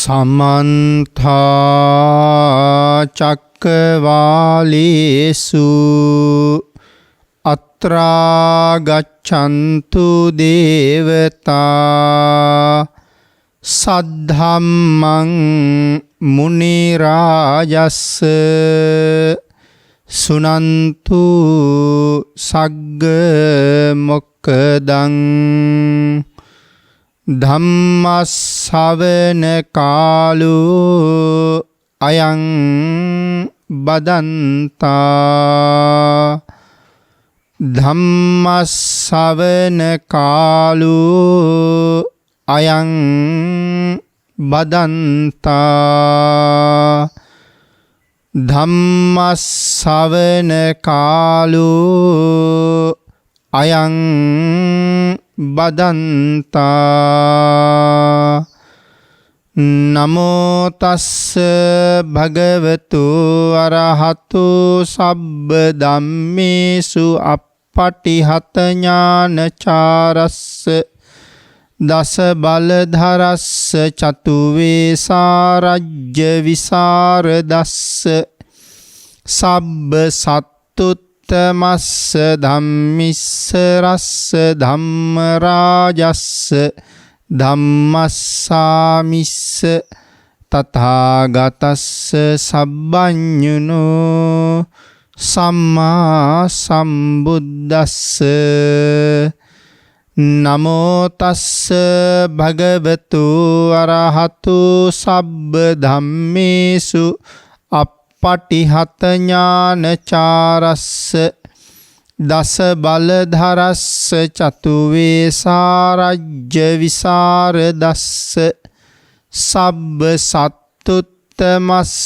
සමන්තා චක්කවාලේසු අත්‍රා ගච්ඡන්තු දේවතා සද්ධම්මං මුනි රාජස්ස සුනන්තු සග්ග මොක්ඛදං ධම්මස්සවන කාලෝ අයං බදන්තා ධම්මස්සවන කාලෝ අයං බදන්තා ධම්මස්සවන කාලෝ අයං බදන්තා නමෝ තස්ස භගවතු අරහතු සබ්බ ධම්මේසු අප්පටිහත ඥානචාරස්ස දස බලධරස්ස චතු වේසාරජ්‍ය විසරදස්ස සබ්බ සත්තුත් තමස්ස ධම්මිස්ස රස්ස ධම්ම රාජස්ස ධම්මස්සාමිස්ස තථාගතස්ස සබ්බඤුනෝ සම්මා සම්බුද්දස්ස නමෝ තස්ස භගවතු අරහතු සබ්බ ධම්මේසු පටිහත ඥානචාරස්ස දස බලධරස්ස චතු වේසාරජ්‍ය විසරදස්ස සබ්බ සත්තුත්තමස්ස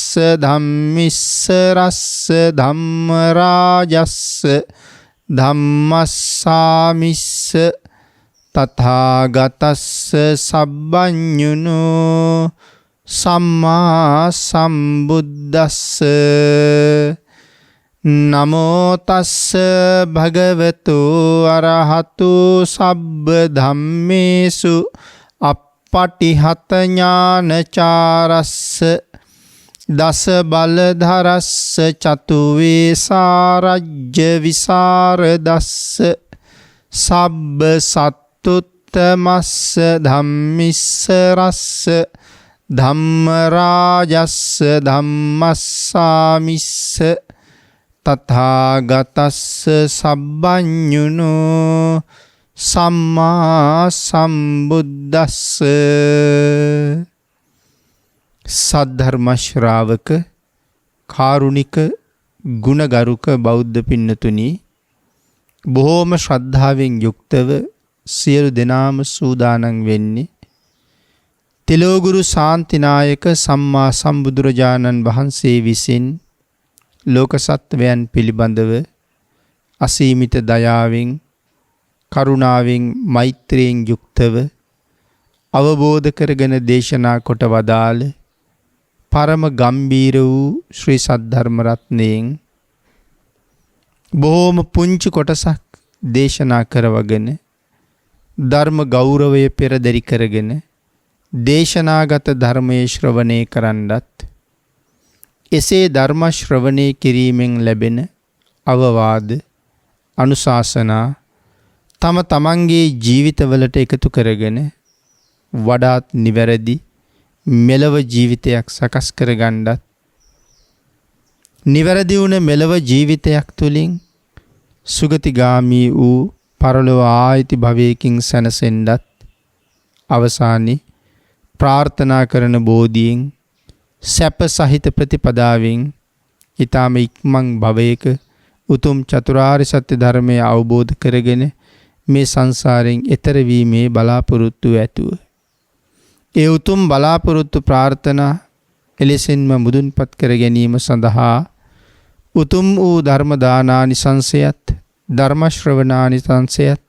ධම්මිස්ස රස්ස ධම්ම රාජස්ස ධම්මස්සාමිස්ස තථාගතස්ස සබ්බඤුනෝ සම්මා සම්බුද්දස්ස නමෝ තස්ස භගවතු අරහතු සබ්බ ධම්මේසු අප්පටිහත ඥානචාරස්ස දස බලධරස්ස චතු වේසාරජ්‍ය විසරදස්ස සබ්බ සත්තුත්තමස්ස ධම්මිස්ස රස්ස ධම්ම රාජස්ස ධම්මස්සාමිස්ස තථාගතස්ස සබ්බඤුනෝ සම්මා සම්බුද්දස්ස සද්ධර්ම ශ්‍රාවක කාරුණික ගුණගරුක බෞද්ධ පින්නතුනි බොහෝම ශ්‍රද්ධාවෙන් යුක්තව සියලු දෙනාම සූදානම් වෙන්නේ තිලෝගුරු ශාන්තිනායක සම්මා සම්බුදුරජාණන් වහන්සේ විසින් ලෝක සත්වයන් පිළිබඳව අසීමිත දයාවෙන් කරුණාවෙන් මෛත්‍රියෙන් යුක්තව අවබෝධ කරගෙන දේශනා කොට වදාළ පරම ගම්බීර වූ ශ්‍රී සද්ධර්ම රත්නයෙන් බොහෝම පුංචි කොටසක් දේශනා කරවගෙන ධර්ම ගෞරවය පෙරදරි කරගෙන දේශනාගත ධර්මයේ ශ්‍රවණය කරන්නත් එසේ ධර්ම ශ්‍රවණය කිරීමෙන් ලැබෙන අවවාද අනුශාසනා තම තමන්ගේ ජීවිතවලට එකතු කරගෙන වඩාත් නිවැරදි මෙලව ජීවිතයක් සකස් කරගන්නත් නිවැරදි වුණ මෙලව ජීවිතයක් තුළින් සුගතිගාමී වූ පරලොව ආයිති භවයකින් සැනසෙන්නත් අවසානයේ ප්‍රාර්ථනා කරන බෝධියෙන් සැප සහිත ප්‍රතිපදාවෙන් ඊටම ඉක්මන් භවයක උතුම් චතුරාර්ය සත්‍ය ධර්මය අවබෝධ කරගෙන මේ සංසාරයෙන් එතර වීමේ බලාපොරොත්තු ඇතුව ඒ උතුම් බලාපොරොත්තු ප්‍රාර්ථනා එලෙසින්ම මුදුන්පත් කර ගැනීම සඳහා උතුම් වූ ධර්ම දානානිසංසයත් ධර්ම ශ්‍රවණානිසංසයත්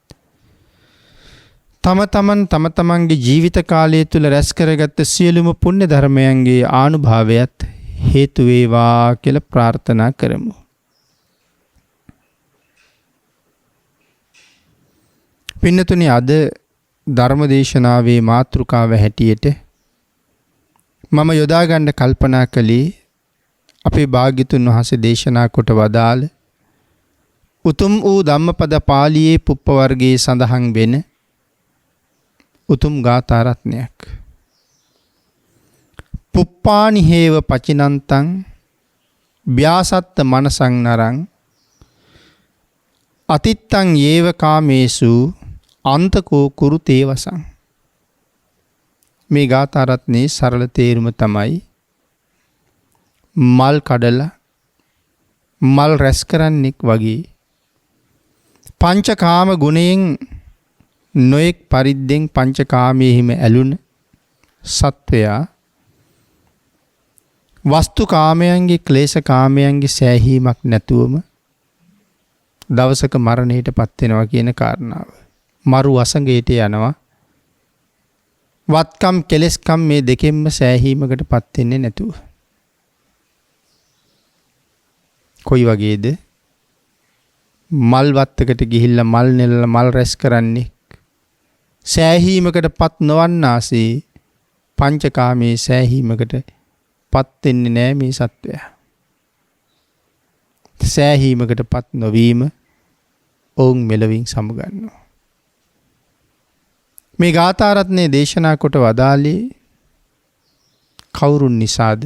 තම තමන්ගේ ජීවිත කාලය තුල රැස් කරගත් සියලුම පුණ්‍ය ධර්මයන්ගේ ආනුභාවයත් හේතු වේවා කියලා ප්‍රාර්ථනා කරමු. පින්නතුනි අද ධර්මදේශනාවේ මාතෘකාව හැටියට මම යොදා ගන්න කල්පනා කළේ අපේ භාග්‍යතුන් වහන්සේ දේශනා කොට වදාළ උතුම් වූ ධම්මපද පාළියේ පුප්ප වර්ගයේ සඳහන් වෙන උතුම් ගාථා රත්නයක්. පුප්පානි හේව පචිනන්තං ව්‍යාසත්ත මනසං නරං අතිත්තං යේව කාමේසු අන්තකෝ කුරුතේ වසං. මේ ගාථා රත්නයේ සරල තේරුම තමයි මල් කඩලා මල් රැස් කරන්නෙක් වගේ පංචකාම ගුණයෙන් නොයෙක් පරිද්දෙන් පංචකාමයේහිම ඇලුන සත්වයා වස්තු කාමයන්ගේ ක්ලේශ කාමයන්ගේ සෑහීමක් නැතුවම දවසක මරණයට පත් වෙනවා කියන කාරණාව. මරු වසඟයට යනවා. වත්කම් කෙලෙස්කම් මේ දෙකෙන්ම සෑහීමකට පත් වෙන්නේ නැතුව. කොයි වගේද? මල් වත්තකට ගිහිල්ලා මල් නෙලලා මල් රැස් කරන්නේ සෑහීමකට පත් නොවන්නාසේ පංචකාමයේ සෑහීමකට පත් වෙන්නේ නැහැ මේ සත්වයා. සෑහීමකට පත් නොවීම ඔවුන් මෙලවින් සමුගන්නවා. මේ ගාථා රත්නයේ දේශනා කොට වදාළේ කවුරුන් නිසාද?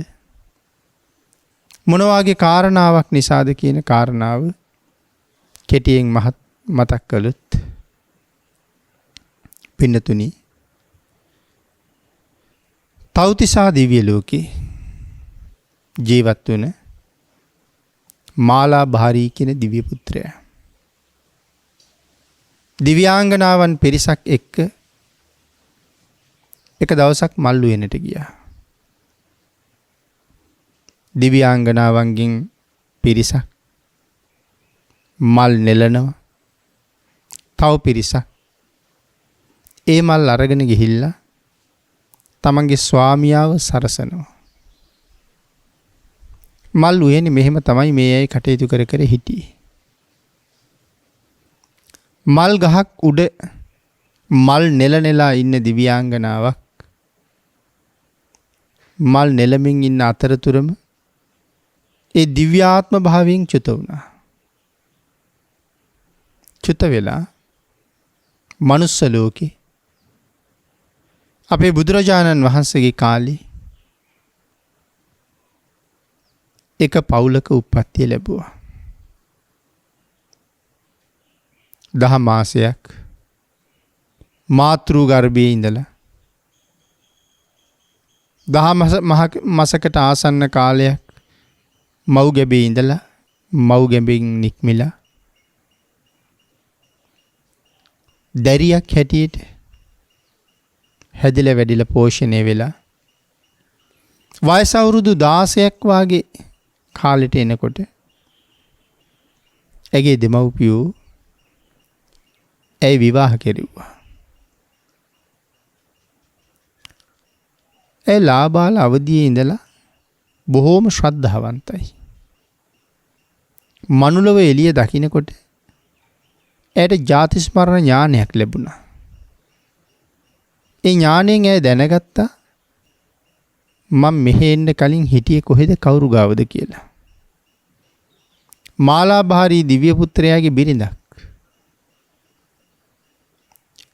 මොන වගේ කාරණාවක් නිසාද කියන කාරණාව කෙටියෙන් මතක් කළොත් පින්නතුනි, තව්තිසා දිව්‍ය ලෝකේ ජීවත් වුණ මාලා භාරී කියන දිව්‍ය පුත්‍රයා දිව්‍යාංගනාවන් පිරිසක් එක්ක එක දවසක් මල් උයනට ගියා. දිව්‍යාංගනාවන්ගෙන් පිරිසක් මල් නෙලනවා. තව පිරිසක් ඒ මල් අරගෙන ගිහිල්ලා තමන්ගේ ස්වාමියාව සරසනවා. මල් උයනේ මෙහෙම තමයි මේ අය කටයුතු කර කර හිටියේ. මල් ගහක් උඩ මල් නෙලනෙලා ඉන්න දිව්‍යාංගනාවක් මල් නෙලමින් ඉන්න අතරතුරම ඒ දිව්‍යාත්ම භාවයෙන් චුත වුණා. චුත වෙලා මනුස්ස ලෝකේ අපේ බුදුරජාණන් වහන්සේගේ කාලේ එක පවුලක උප්පත්තිය ලැබුවා. 10 මාසයක් මාතෘ ගර්භයේ ඉඳලා 10 මාසකට ආසන්න කාලයක් මව් ගැබේ ඉඳලා මව් ගැබෙන් නික්මිලා දැරියක් හැටියට හැදිලා වැඩිලා පෝෂණය වෙලා වයස අවුරුදු 16ක් වාගේ කාලෙට එනකොට ඇගේ දෙමව්පියෝ ඇයි විවාහ කෙරුවා. ඇයි ලාබාල අවදියේ ඉඳලා බොහෝම ශ්‍රද්ධාවන්තයි. මනුලව එළිය දකින්නකොට ඇයට ජාති ස්මරණ ඥානයක් ලැබුණා. ඒ ඥාණයෙන් ඇය දැනගත්තා මම මෙහෙ එන්න කලින් හිටියේ කොහෙද කවුරු ගාවද කියලා. මාලා භාරී දිව්‍ය පුත්‍රයාගේ බිරිඳක්.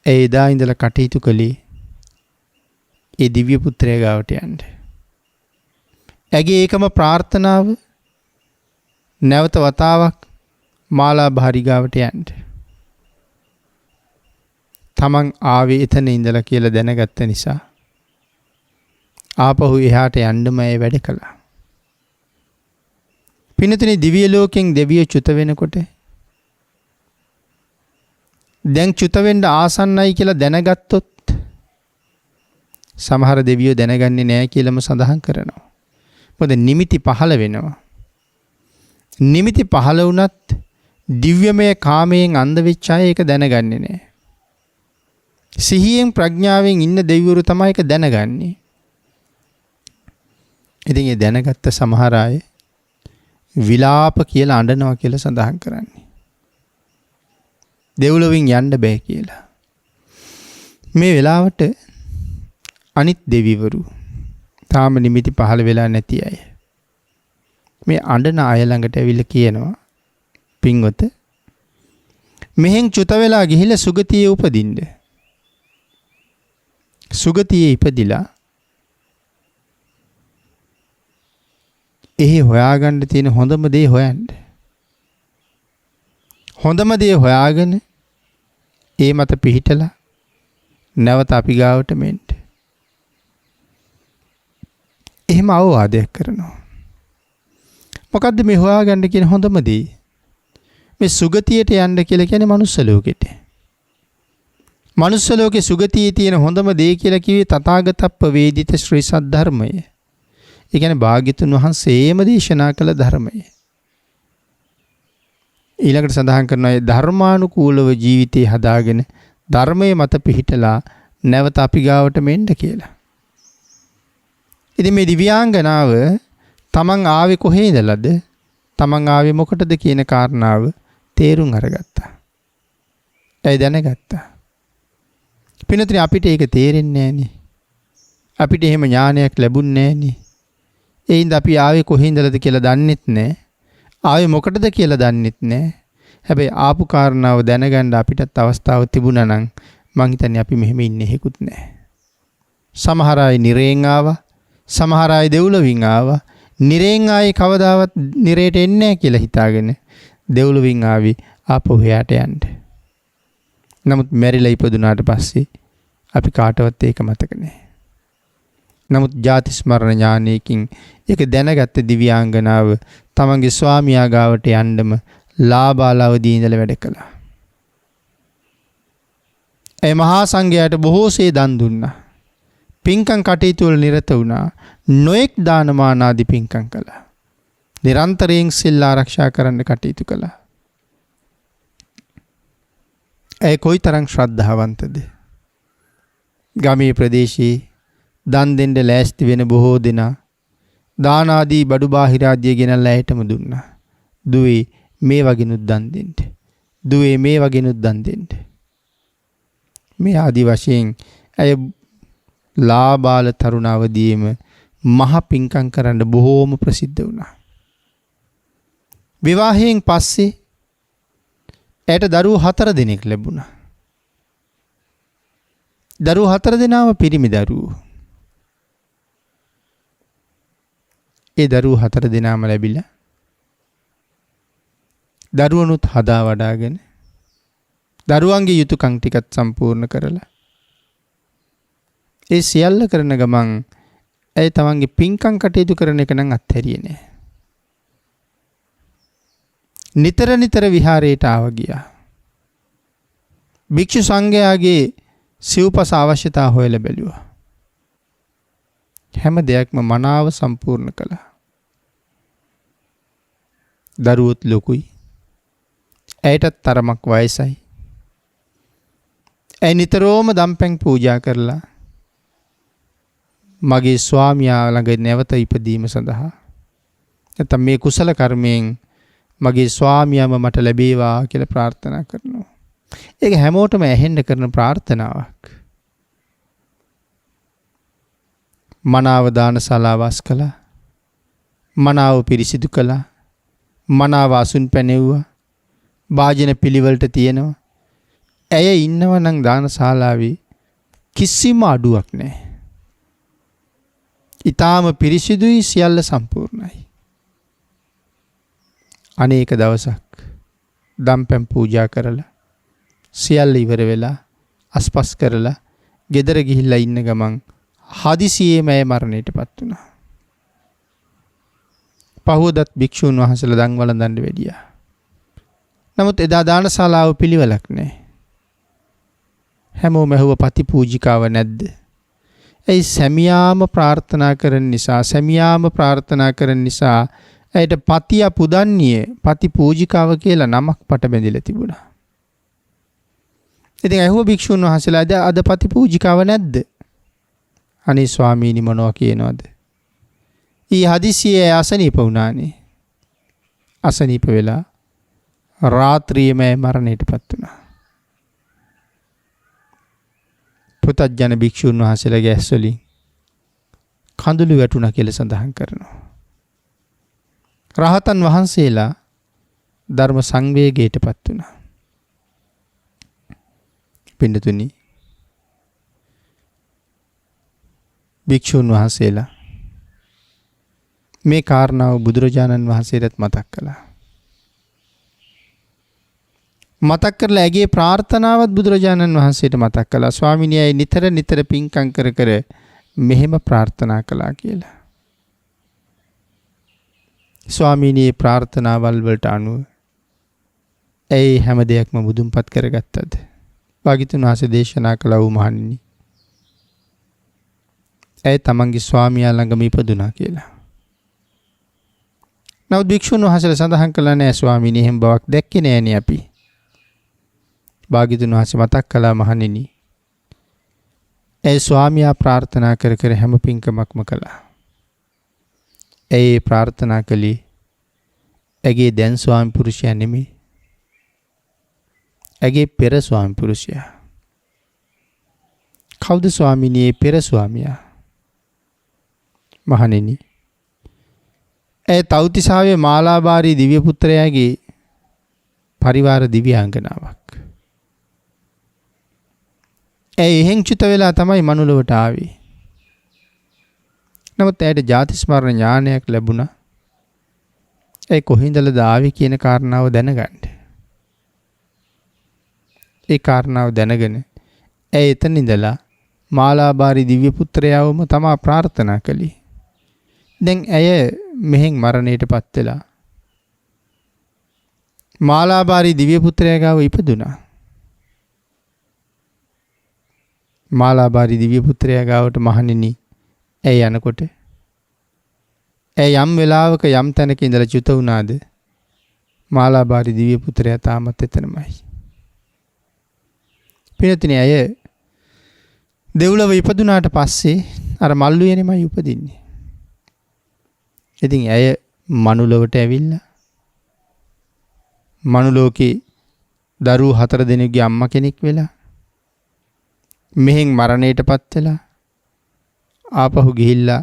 ඒ එදා ඉඳලා කටයුතු කළේ ඒ දිව්‍ය පුත්‍රයා ගාවට යන්න. ඇගේ ඒකම ප්‍රාර්ථනාව නැවත වතාවක් මාලා භාරී ගාවට යන්න. තමන් ආවේ එතන ඉඳලා කියලා දැනගත්ත නිසා ආපහු එහාට යන්නම ඒ වැඩ කළා. පින්නතුනි, දිව්‍ය ලෝකෙන් දෙවියෝ චුත වෙනකොට දැන් චුත වෙන්න ආසන්නයි කියලා දැනගත්තොත් සමහර දෙවියෝ දැනගන්නේ නැහැ කියලාම සඳහන් කරනවා. මොකද නිමිති පහළ වෙනවා. නිමිති පහළ වුණත් දිව්‍යමය කාමයෙන් අන්ධ වෙච්ච අය ඒක දැනගන්නේ නැහැ. සිහියෙන් ප්‍රඥාවෙන් ඉන්න දෙවිවරු තමයි ඒක දැනගන්නේ. ඉතින් ඒ දැනගත්ත සමහර අය විලාප කියලා අඬනවා කියලා සඳහන් කරන්නේ. දෙව්ලොවින් යන්න බෑ කියලා. මේ වෙලාවට අනිත් දෙවිවරු තාම නිමිති පහළ වෙලා නැති අය. මේ අඬන අය ළඟට ඇවිල්ලා කියනවා පින්වත මෙහෙන් චුත වෙලා ගිහිල්ලා සුගතියේ උපදින්න. සුගතියේ ඉපදිලා එහි හොයාගන්න තියෙන හොඳම දේ හොයන්න. හොඳම දේ හොයාගෙන ඒ මත පිහිටලා නැවත අපි ගාවට මෙන්න. එහෙම අවවාදයක් කරනවා. මොකද්ද මේ හොයාගන්න කියන හොඳම දේ? මේ සුගතියට යන්න කියලා කියන්නේ මනුස්ස ලෝකෙට. මනුස්ස ලෝකේ සුගතියේ තියෙන හොඳම දේ කියලා කිව්වේ තථාගතප්ප වේදිත ශ්‍රී සද්ධර්මය. ඒ කියන්නේ භාග්‍යතුන් වහන්සේම දේශනා කළ ධර්මය. ඊළඟට සඳහන් කරනවා ඒ ධර්මානුකූලව ජීවිතේ හදාගෙන ධර්මයේ මත පිහිටලා නැවත අපි ගාවට මෙන්න කියලා. ඉතින් මේ දිව්‍යාංගනාව තමන් ආවේ කොහේ ඉඳලාද? තමන් ආවේ මොකටද කියන කාරණාව තේරුම් අරගත්තා. ඒ දැනගත්තා. පින්නතුනි අපිට ඒක තේරෙන්නේ නැහනේ. අපිට එහෙම ඥානයක් ලැබුණේ නැහනේ. ඒ හින්දා අපි ආවේ කොහේ ඉඳලාද කියලා දන්නෙත් නැහැ. ආවේ මොකටද කියලා දන්නෙත් නැහැ. හැබැයි ආපු කාරණාව දැනගන්න අපිටත් අවස්ථාව තිබුණා නම් මං හිතන්නේ අපි මෙහෙම ඉන්නේ හේකුත් නැහැ. සමහර අය නිරේන් ආවා. සමහර අය දෙව්ලොවින් ආවා. නිරේන් ආයේ කවදාවත් නිරේට එන්නේ නැහැ කියලා හිතාගෙන දෙව්ලොවින් ආවි ආපහු එහාට යන්න. නමුත් මැරිලා ඉපදුනාට පස්සේ අපි කාටවත් ඒක මතක නැහැ. නමුත් ජාති ස්මරණ ඥානයකින් ඒක දැනගත්ත දිව්‍යාංගනාව තමන්ගේ ස්වාමියා ගාවට යන්නම ලාබාලවදී ඉඳලා වැඩ කළා. ඒ මහා සංඝයාට බොහෝසේ දන් දුන්නා. පින්කම් කටයුතු වල නිරත වුණා. නොඑක් දානමාන ආදී පින්කම් කළා. නිරන්තරයෙන් සිල් ආරක්ෂා කරන්න කටයුතු කළා. ඒ කොයිතරම් ශ්‍රද්ධාවන්තද? ගමේ ප්‍රදේශයේ දන් දෙන්න ලෑස්ති වෙන බොහෝ දෙනා දාන ආදී බඩු බාහිර ආදී ගෙනල්ලා ඇයටම දුන්නා. දුවේ මේ වගේනුත් දන් දෙන්න. දුවේ මේ වගේනුත් දන් දෙන්න. මේ ආදි වශයෙන් අය ලාබාල තරුණවදීම මහ පිංකම් කරන්න බොහෝම ප්‍රසිද්ධ වුණා. විවාහයෙන් පස්සේ ඇයට දරුවෝ 4 දෙනෙක් ලැබුණා. දරුවෝ 4 දෙනාම පිරිමි දරුවෝ. ඒ දරුවෝ 4 දෙනාම ලැබිලා දරුවනුත් හදා වඩාගෙන දරුවන්ගේ යුතුයකම් ටිකත් සම්පූර්ණ කරලා ඒ සියල්ල කරන ගමන් ඇය තමන්ගේ පින්කම් කටයුතු කරන එක නම් අත්හැරියේ නෑ. නිතර විහාරයට ආව ගියා. භික්ෂු සංඝයාගේ සිව්පස අවශ්‍යතා හොයලා බැලුවා. හැම දෙයක්ම මනාව සම්පූර්ණ කළා. දරුවොත් ලොකුයි. ඇයටත් තරමක් වයසයි. ඇය නිතරම දම්පැන් පූජා කරලා මගේ ස්වාමියා ළඟ නැවත ඉපදීම සඳහා නැත්නම් මේ කුසල කර්මයෙන් මගේ ස්වාමියාම මට ලැබේවා කියලා ප්‍රාර්ථනා කරනවා. ඒක හැමෝටම ඇහෙන්න කරන ප්‍රාර්ථනාවක්. මනාව දානශාලාව වස් කළා. මනාව පිරිසිදු කළා. මනාව අසුන් පැනෙව්වා. වාජන පිළිවෙලට තියෙනවා. ඇය ඉන්නව නම් දානශාලාවේ කිසිම අඩුවක් නැහැ. ඊටාම පිරිසිදුයි, සියල්ල සම්පූර්ණයි. අනේක දවසක් දම්පැන් පූජා කරලා සියල්ල ඉවර වෙලා අස්පස් කරලා ගෙදර ගිහිල්ලා ඉන්න ගමන් හදිසියෙම ඇය මරණයටපත් වුණා. පහුවදත් භික්ෂුන් වහන්සේලා දන් වළඳන්න වැඩියා. නමුත් එදා දානශාලාව පිළිවෙලක් නැහැ. හැමෝම ඇහුව පති පූජිකාව නැද්ද? ඒ සැමියාම ප්‍රාර්ථනා කරන නිසා ඇයට පතිය පුදන්නේ පති පූජිකාව කියලා නමක් පට බැඳිලා තිබුණා. ඉතින් ඇහුව භික්ෂුන් වහන්සේලා අද පති පූජිකාව නැද්ද? අනේ ස්වාමීනි මොනවා කියනවද? ඊ හදිසියේ අසනීප වුණානේ. අසනීප වෙලා රාත්‍රියේම මරණයටපත් වුණා. පුතත්ජන භික්ෂුන් වහන්සේලාගේ ඇස් වලින් කඳුළු වැටුණා කියලා සඳහන් කරනවා. රහතන් වහන්සේලා ධර්ම සංවේගයටපත් වුණා. පින්නතුනි, භික්ෂුන් වහන්සේලා මේ කාරණාව බුදුරජාණන් වහන්සේටත් මතක් කළා. මතක් කරලා ඇගේ ප්‍රාර්ථනාවත් බුදුරජාණන් වහන්සේට මතක් කළා. ස්වාමිනියයි නිතර නිතර පින්කම් කර කර මෙහෙම ප්‍රාර්ථනා කළා කියලා. ස්වාමිනියේ ප්‍රාර්ථනාවල් වලට අනුව ඇයි හැම දෙයක්ම මුදුන්පත් කරගත්තද? භාග්‍යවතුන් වහන්සේ දේශනා කළා වූ මහණෙනි, ඇයි තමන්ගේ ස්වාමියා ළඟම ඉපදුනා කියලා. නමුත් භික්ෂුන් වහන්සේලා සඳහන් කළා නෑ ස්වාමීනි, එහෙම බවක් දැක්කේ නෑනේ අපි. භාග්‍යවතුන් වහන්සේ මතක් කළා මහණෙනි, ඒ ස්වාමියා ප්‍රාර්ථනා කර කර හැම පින්කමක්ම කළා. ඒ ප්‍රාර්ථනා කළේ ඇගේ දැන් ස්වාමි පුරුෂයා නෙමෙයි, ඇගේ පෙර ස්වාමි පුරුෂයා. කවුද ස්වාමිනියේ පෙර ස්වාමියා? මහණෙනි, ඒ තව්තිසාවේ මාලාබාරී දිව්‍ය පුත්‍රයාගේ පරිවාර දිව්‍යාංගනාවක්. ඒ එහෙන් චුත වෙලා තමයි මනුලොවට ආවේ. නමුත් ඇයට ජාති ස්මරණ ඥානයක් ලැබුණා. ඒ කොහින්දලද ආවේ කියන කාරණාව දැනගන්න. ඒ කාරණාව දැනගෙන ඇය එතන ඉඳලා මාලාබාරී දිව්‍ය පුත්‍රයාවම තමා ප්‍රාර්ථනා කළේ. දැන් ඇය මෙහෙන් මරණයටපත් වෙලා මාලාබාරී දිව්‍ය පුත්‍රයා ගාව ඉපදුනා. මාලාබාරී දිව්‍ය පුත්‍රයා ගාවට මහණෙනි ඇය යනකොට ඇය යම් වෙලාවක යම් තැනක ඉඳලා චුත වුණාද? මාලාබාරී දිව්‍ය පුත්‍රයා තාමත් එතනමයි. පිනතුනි, ඇය දෙව්ලොව ඉපදුනාට පස්සේ අර මල්ලුවේනෙමයි උපදින්නේ. ඉතින් ඇය මනුලොවට ඇවිල්ලා මනුලෝකේ දරුවෝ 4 දෙනෙක්ගේ අම්මා කෙනෙක් වෙලා මෙහෙන් මරණයටපත් වෙලා ආපහු ගිහිල්ලා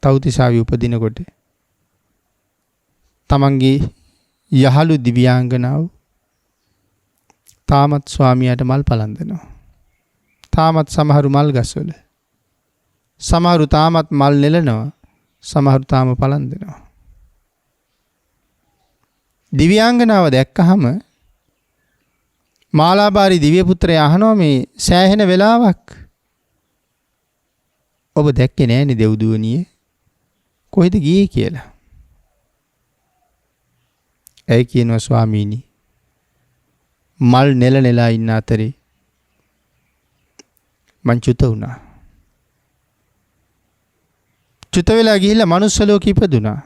තව්තිසාවේ උපදිනකොට තමන්ගේ යහළු දිව්‍යාංගනාව තාමත් ස්වාමියාට මල් පලඳනවා. තාමත් සමහරු මල් ගස්වල, සමහරු තාමත් මල් නෙලනවා, සමහරු තාම පලඳනවා. දිව්‍යාංගනාව දැක්කහම මාලාබාරී දිව්‍ය පුත්‍රයා අහනවා, මේ සෑහෙන වෙලාවක් ඔබ දැක්කේ නෑනේ දෙව්දුවනිය, කොහෙද ගියේ කියලා. ඇයි කියනවා, ස්වාමීනි, මල් නෙලලා ඉන්න අතරේ මං චුත වුණා. චුත වෙලා ගිහිල්ලා මනුස්ස ලෝකෙ ඉපදුනා.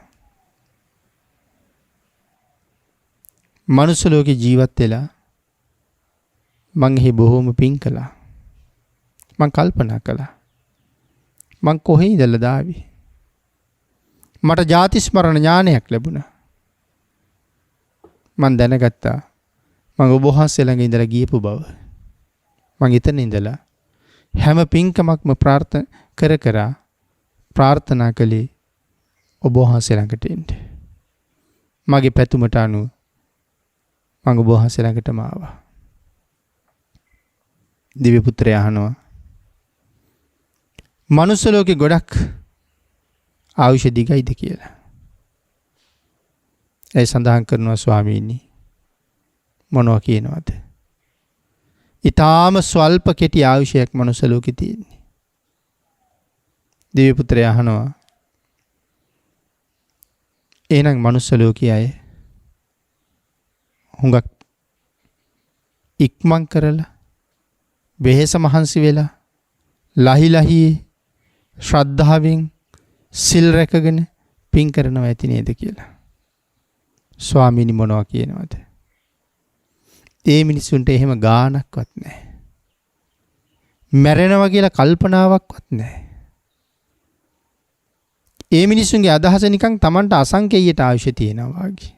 මනුස්ස ලෝකෙ ජීවත් වෙලා මං එහි බොහෝම පින් කළා. මං කල්පනා කළා, මං කොහේ ඉඳලාද ආවේ? මට ජාති ස්මරණ ඥානයක් ලැබුණා. මං දැනගත්තා මං ඔබ වහන්සේ ළඟ ඉඳලා ගියපු බව. මං එතන ඉඳලා හැම පින්කමක්ම ප්‍රාර්ථනා කළේ ඔබ වහන්සේ ළඟට එන්න. මගේ පැතුමට අනුව මං ඔබ වහන්සේ ළඟටම ආවා. දිව්‍ය පුත්‍රයා අහනවා, මනුස්ස ලෝකේ ගොඩක් ආයුෂ දිගයිද කියලා. ඒ සඳහන් කරනවා, ස්වාමීනි, මොනවා කියනවද? ඊටාම ස්වල්ප කෙටි ආයුෂයක් මනුස්ස ලෝකේ තියෙන්නේ. දිව්‍ය පුත්‍රයා අහනවා, එහෙනම් මනුස්ස ලෝකයේ අය හුඟක් ඉක්මන් කරලා වෙහෙස මහන්සි වෙලා ලහි ශ්‍රද්ධාවෙන් සිල් රැකගෙන පින් කරනවා ඇති නේද කියලා. ස්වාමීනි, මොනවා කියනවද? ඒ මිනිසුන්ට එහෙම ගාණක්වත් නැහැ. මැරෙනවා කියලා කල්පනාවක්වත් නැහැ. ඒ මිනිසුන්ගේ අදහස නිකන් Tamanට අසංකේයයට ආයුෂ තියෙනවා වගේ.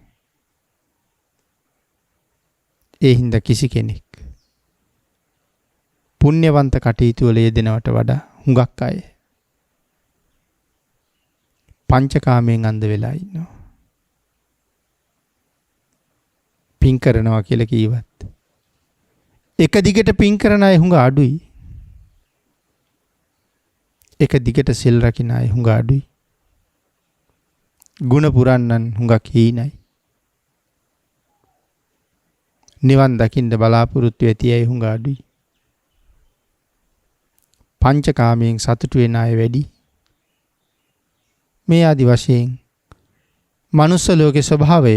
ඒ හින්දා කිසි කෙනෙක් පුණ්‍යවන්ත කටයුතු වල යෙදෙනවට වඩා හුඟක් අය පංචකාමයෙන් අන්ධ වෙලා ඉන්නවා. පින් කරනවා කියලා කීවත් එක දිගට පින් කරන අය හුඟ අඩුයි. එක දිගට සිල් රකින්න අය හුඟ අඩුයි. ගුණ පුරන්නන් හුඟක් හීනයි. නිවන් දකින්න බලාපොරොත්තු ඇති අය හුඟ අඩුයි. පංචකාමයෙන් සතුටු වෙන අය වැඩි. මේ ආදි වශයෙන් මනුස්ස ලෝකේ ස්වභාවය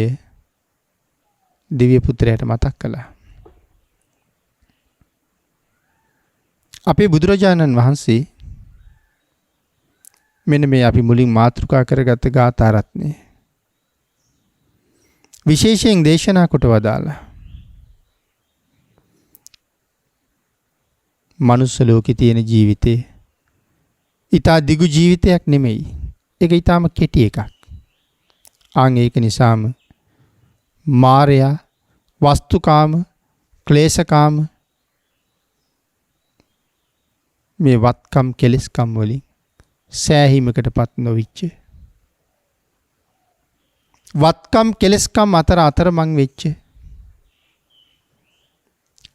දිව්‍ය පුත්‍රයාට මතක් කළා. අපේ බුදුරජාණන් වහන්සේ මෙන්න මේ අපි මුලින් මාතෘකා කරගත්ත ගාථා රත්නය විශේෂයෙන් දේශනා කොට වදාලා. මනුස්ස ලෝකේ තියෙන ජීවිතේ ඊටා දිගු ජීවිතයක් නෙමෙයි. ඒක ඊටාම කෙටි එකක්. ආන් ඒක නිසාම මායя වස්තුකාම ක්ලේශකාම මේ වත්කම් කෙලස්කම් වලින් සෑහීමකටපත් නොවිච්ච වත්කම් කෙලස්කම් අතරමං වෙච්ච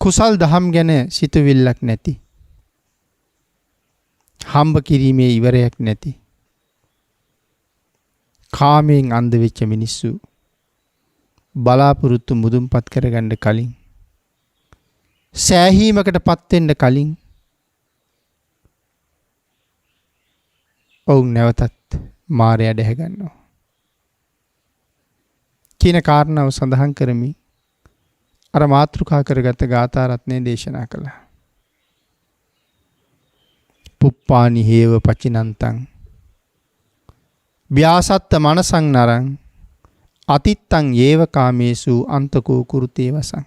කුසල් දහම් ගැන සිතුවිල්ලක් නැති හම්බ කිරීමේ ඉවරයක් නැති කාමයෙන් අන්ධ වෙච්ච මිනිස්සු බලාපොරොත්තු මුදුන්පත් කරගන්න කලින් සෑහීමකටපත් වෙන්න කලින් ඔවුන් නැවතත් මායя දැහැ ගන්නවා කියන කාරණාව සඳහන් කරමින් අර මාතෘකා කරගත් ගාථා රත්නය දේශනා කළා. පුප්පානි හේව පචිනන්තං ව්‍යාසත්ත මනසං නරං අතිත්තං ඒව කාමේසු අන්තකෝ කුරුතේ වසං.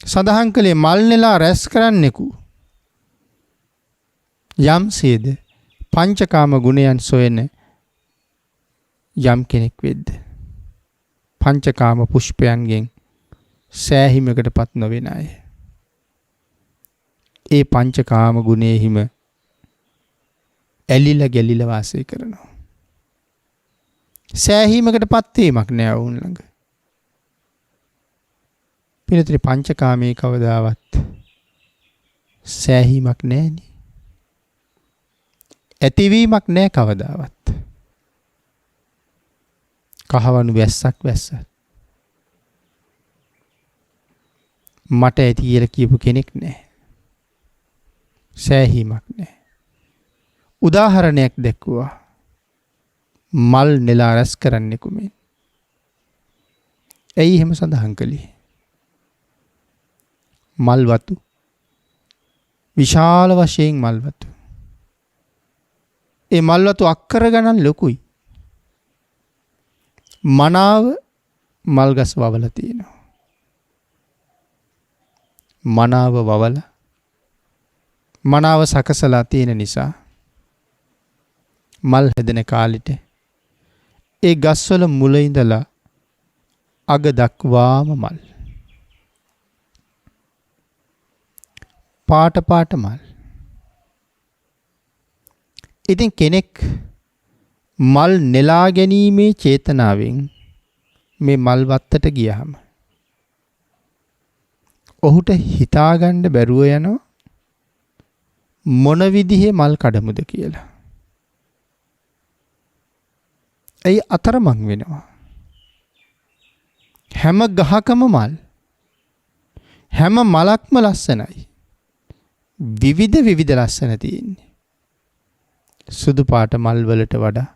සඳහන් කළේ මල් නෙලා රැස් කරන්නෙකු යම්සේද පංචකාම ගුණයන් සොයන යම් කෙනෙක් වෙද්ද පංචකාම පුෂ්පයන්ගෙන් සෑහීමකටපත් නොවන අය ඒ පංචකාම ගුණයෙහිම ඇලිලා ගැලිලා වාසය කරනවා. සෑහීමකටපත් වීමක් නෑ වුන් ළඟ. පිළිතුරු පංචකාමයේ කවදාවත් සෑහීමක් නෑනේ. ඇතිවීමක් නෑ කවදාවත්. කහවණු වැස්සක් වැස්සත් මට ඇති කියලා කියපු කෙනෙක් නෑ. සෑහීමක් නෑ. උදාහරණයක් දැක්වුවා. මල් නෙලා රැස් කරන්නෙකු මෙන්. ඇයි එහෙම සඳහන් කළේ? මල් වතු විශාල වශයෙන් මල් වතු. ඒ මල් වතු අක්කර ගණන් ලොකුයි. මනාව මල් ගස් වවලා තියෙනවා. මනාව වවලා මනාව සකසලා තියෙන නිසා මල් හැදෙන කාලෙට ඒ ගස්වල මුල ඉඳලා අග දක්වාම මල්. පාට පාට මල්. ඉතින් කෙනෙක් මල් නෙලා ගැනීමේ චේතනාවෙන් මේ මල් වත්තට ගියාම ඔහුට හිතාගන්න බැරුව යනවා මොන විදිහේ මල් කඩමුද කියලා. ඇයි අතරමං වෙනවා. හැම ගහකම මල්. හැම මලක්ම ලස්සනයි. විවිධ ලස්සන තියෙන්නේ. සුදු පාට මල් වලට වඩා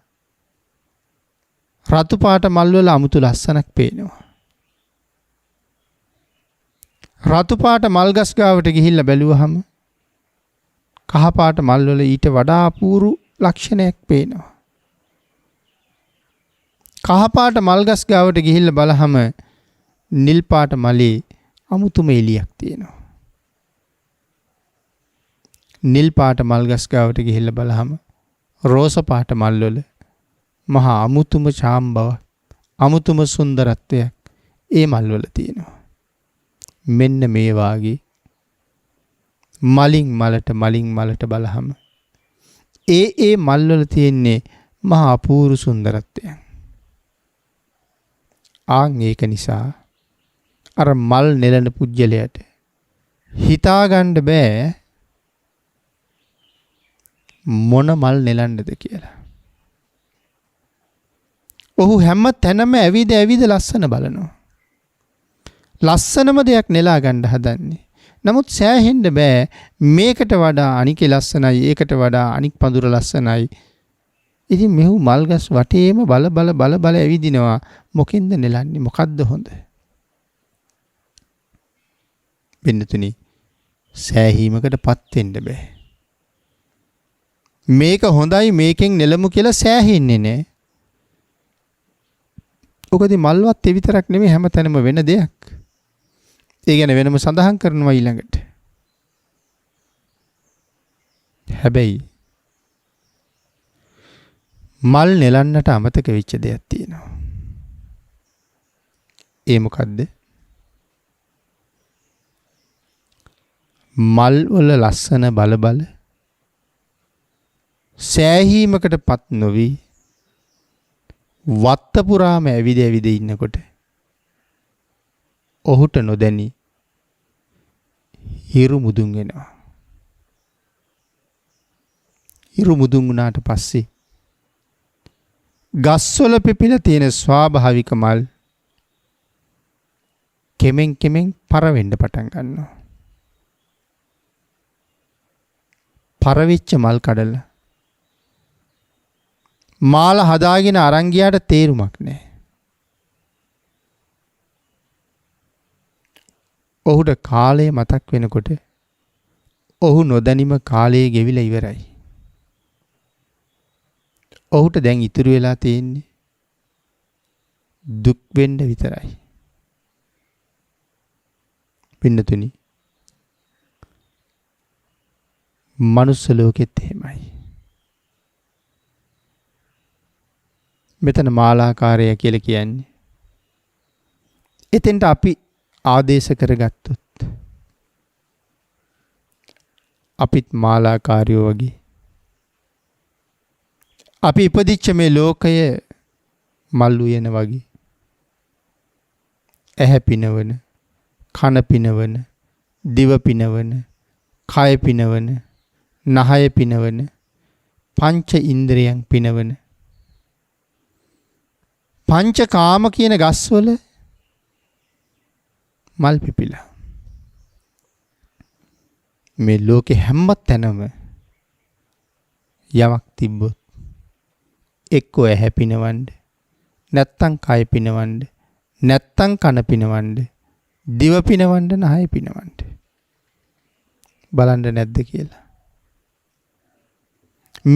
රතු පාට මල් වල අමුතු ලස්සනක් පේනවා. රතු පාට මල් ගස් ගාවට ගිහිල්ලා බැලුවහම කහ පාට මල් වල ඊට වඩා අපූර්ව ලක්ෂණයක් පේනවා. කහ පාට මල් ගස් ගාවට ගිහිල්ලා බලහම නිල් පාට මලේ අමුතුම එළියක් තියෙනවා. නිල් පාට මල් ගස් ගාවට ගිහිල්ලා බලහම රෝස පාට මල් වල මහා අමුතුම ඡාම් බවක් අමුතුම සුන්දරත්වයක් ඒ මල් වල තියෙනවා. මෙන්න මේ වාගේ මලින් මලට බලහම ඒ මල් වල තියෙන්නේ මහා අපූර්ව සුන්දරත්වයක්. ආන් ඒක නිසා අර මල් නෙලන පුජ්‍යලයට හිතාගන්න බෑ මොන මල් නෙලන්නද කියලා. ඔහු හැම තැනම ඇවිද ලස්සන බලනවා. ලස්සනම දෙයක් නෙලා ගන්න හදන්නේ. නමුත් සෑහෙන්න බෑ මේකට වඩා අනිකේ ලස්සනයි, ඒකට වඩා අනික් පඳුර ලස්සනයි. ඉතින් මෙහු මල්ගස් වටේම බල ඇවිදිනවා. මොකෙන්ද නෙලන්නේ? මොකද්ද හොඳ? බින්නතුනි සෑහීමකටපත් වෙන්න බෑ. මේක හොඳයි මේකෙන් නෙලමු කියලා සෑහෙන්නේ නෑ. ඔකදී මල්වත් ඒ විතරක් නෙමෙයි හැමතැනම වෙන දෙයක්. ඒ ගැන වෙනම සඳහන් කරනවා ඊළඟට. හැබැයි මල් නෙලන්නට අමතක වෙච්ච දෙයක් තියෙනවා. ඒ මොකද්ද? මල් වල ලස්සන බල සෑහීමකටපත් නොවි වත්ත පුරාම ඇවිද ඉන්නකොට ඔහුට නොදැනි හිරු මුදුන් වෙනවා. හිරු මුදුන් වුණාට පස්සේ ගස්වල පිපිලා තියෙන ස්වාභාවික මල් කෙමෙන් පරවෙන්න පටන් ගන්නවා. පරවිච්ච මල් කඩලා මාල හදාගෙන අරන් ගියාට තේරුමක් නැහැ. ඔහුට කාලය මතක් වෙනකොට ඔහු නොදැනීම කාලයේ ගෙවිලා ඉවරයි. ඔහුට දැන් ඉතුරු වෙලා තියෙන්නේ දුක් වෙන්න විතරයි. පින්නතුනි මනුස්ස ලෝකෙත් එහෙමයි. මෙතන මාලාකාරය කියලා කියන්නේ එතෙන්ට අපි ආදේශ කරගත්තොත් අපිත් මාලාකාරයෝ වගේ අපි ඉපදිච්ච මේ ලෝකය මල් උයන වගේ ඇහැ පිනවන, කන පිනවන, දිව පිනවන, කය පිනවන, නහය පිනවන, පංච ඉන්ද්‍රියයන් පිනවන පංචකාම කියන ගස්වල මල් පිපිලා මේ ලෝකේ හැම තැනම යමක් තිබ්බොත් එක්කෝ ඇහැ පිනවන්න, නැත්තම් කය පිනවන්න, නැත්තම් කන පිනවන්න, දිව පිනවන්න, නහය පිනවන්න. බලන්න නැද්ද කියලා.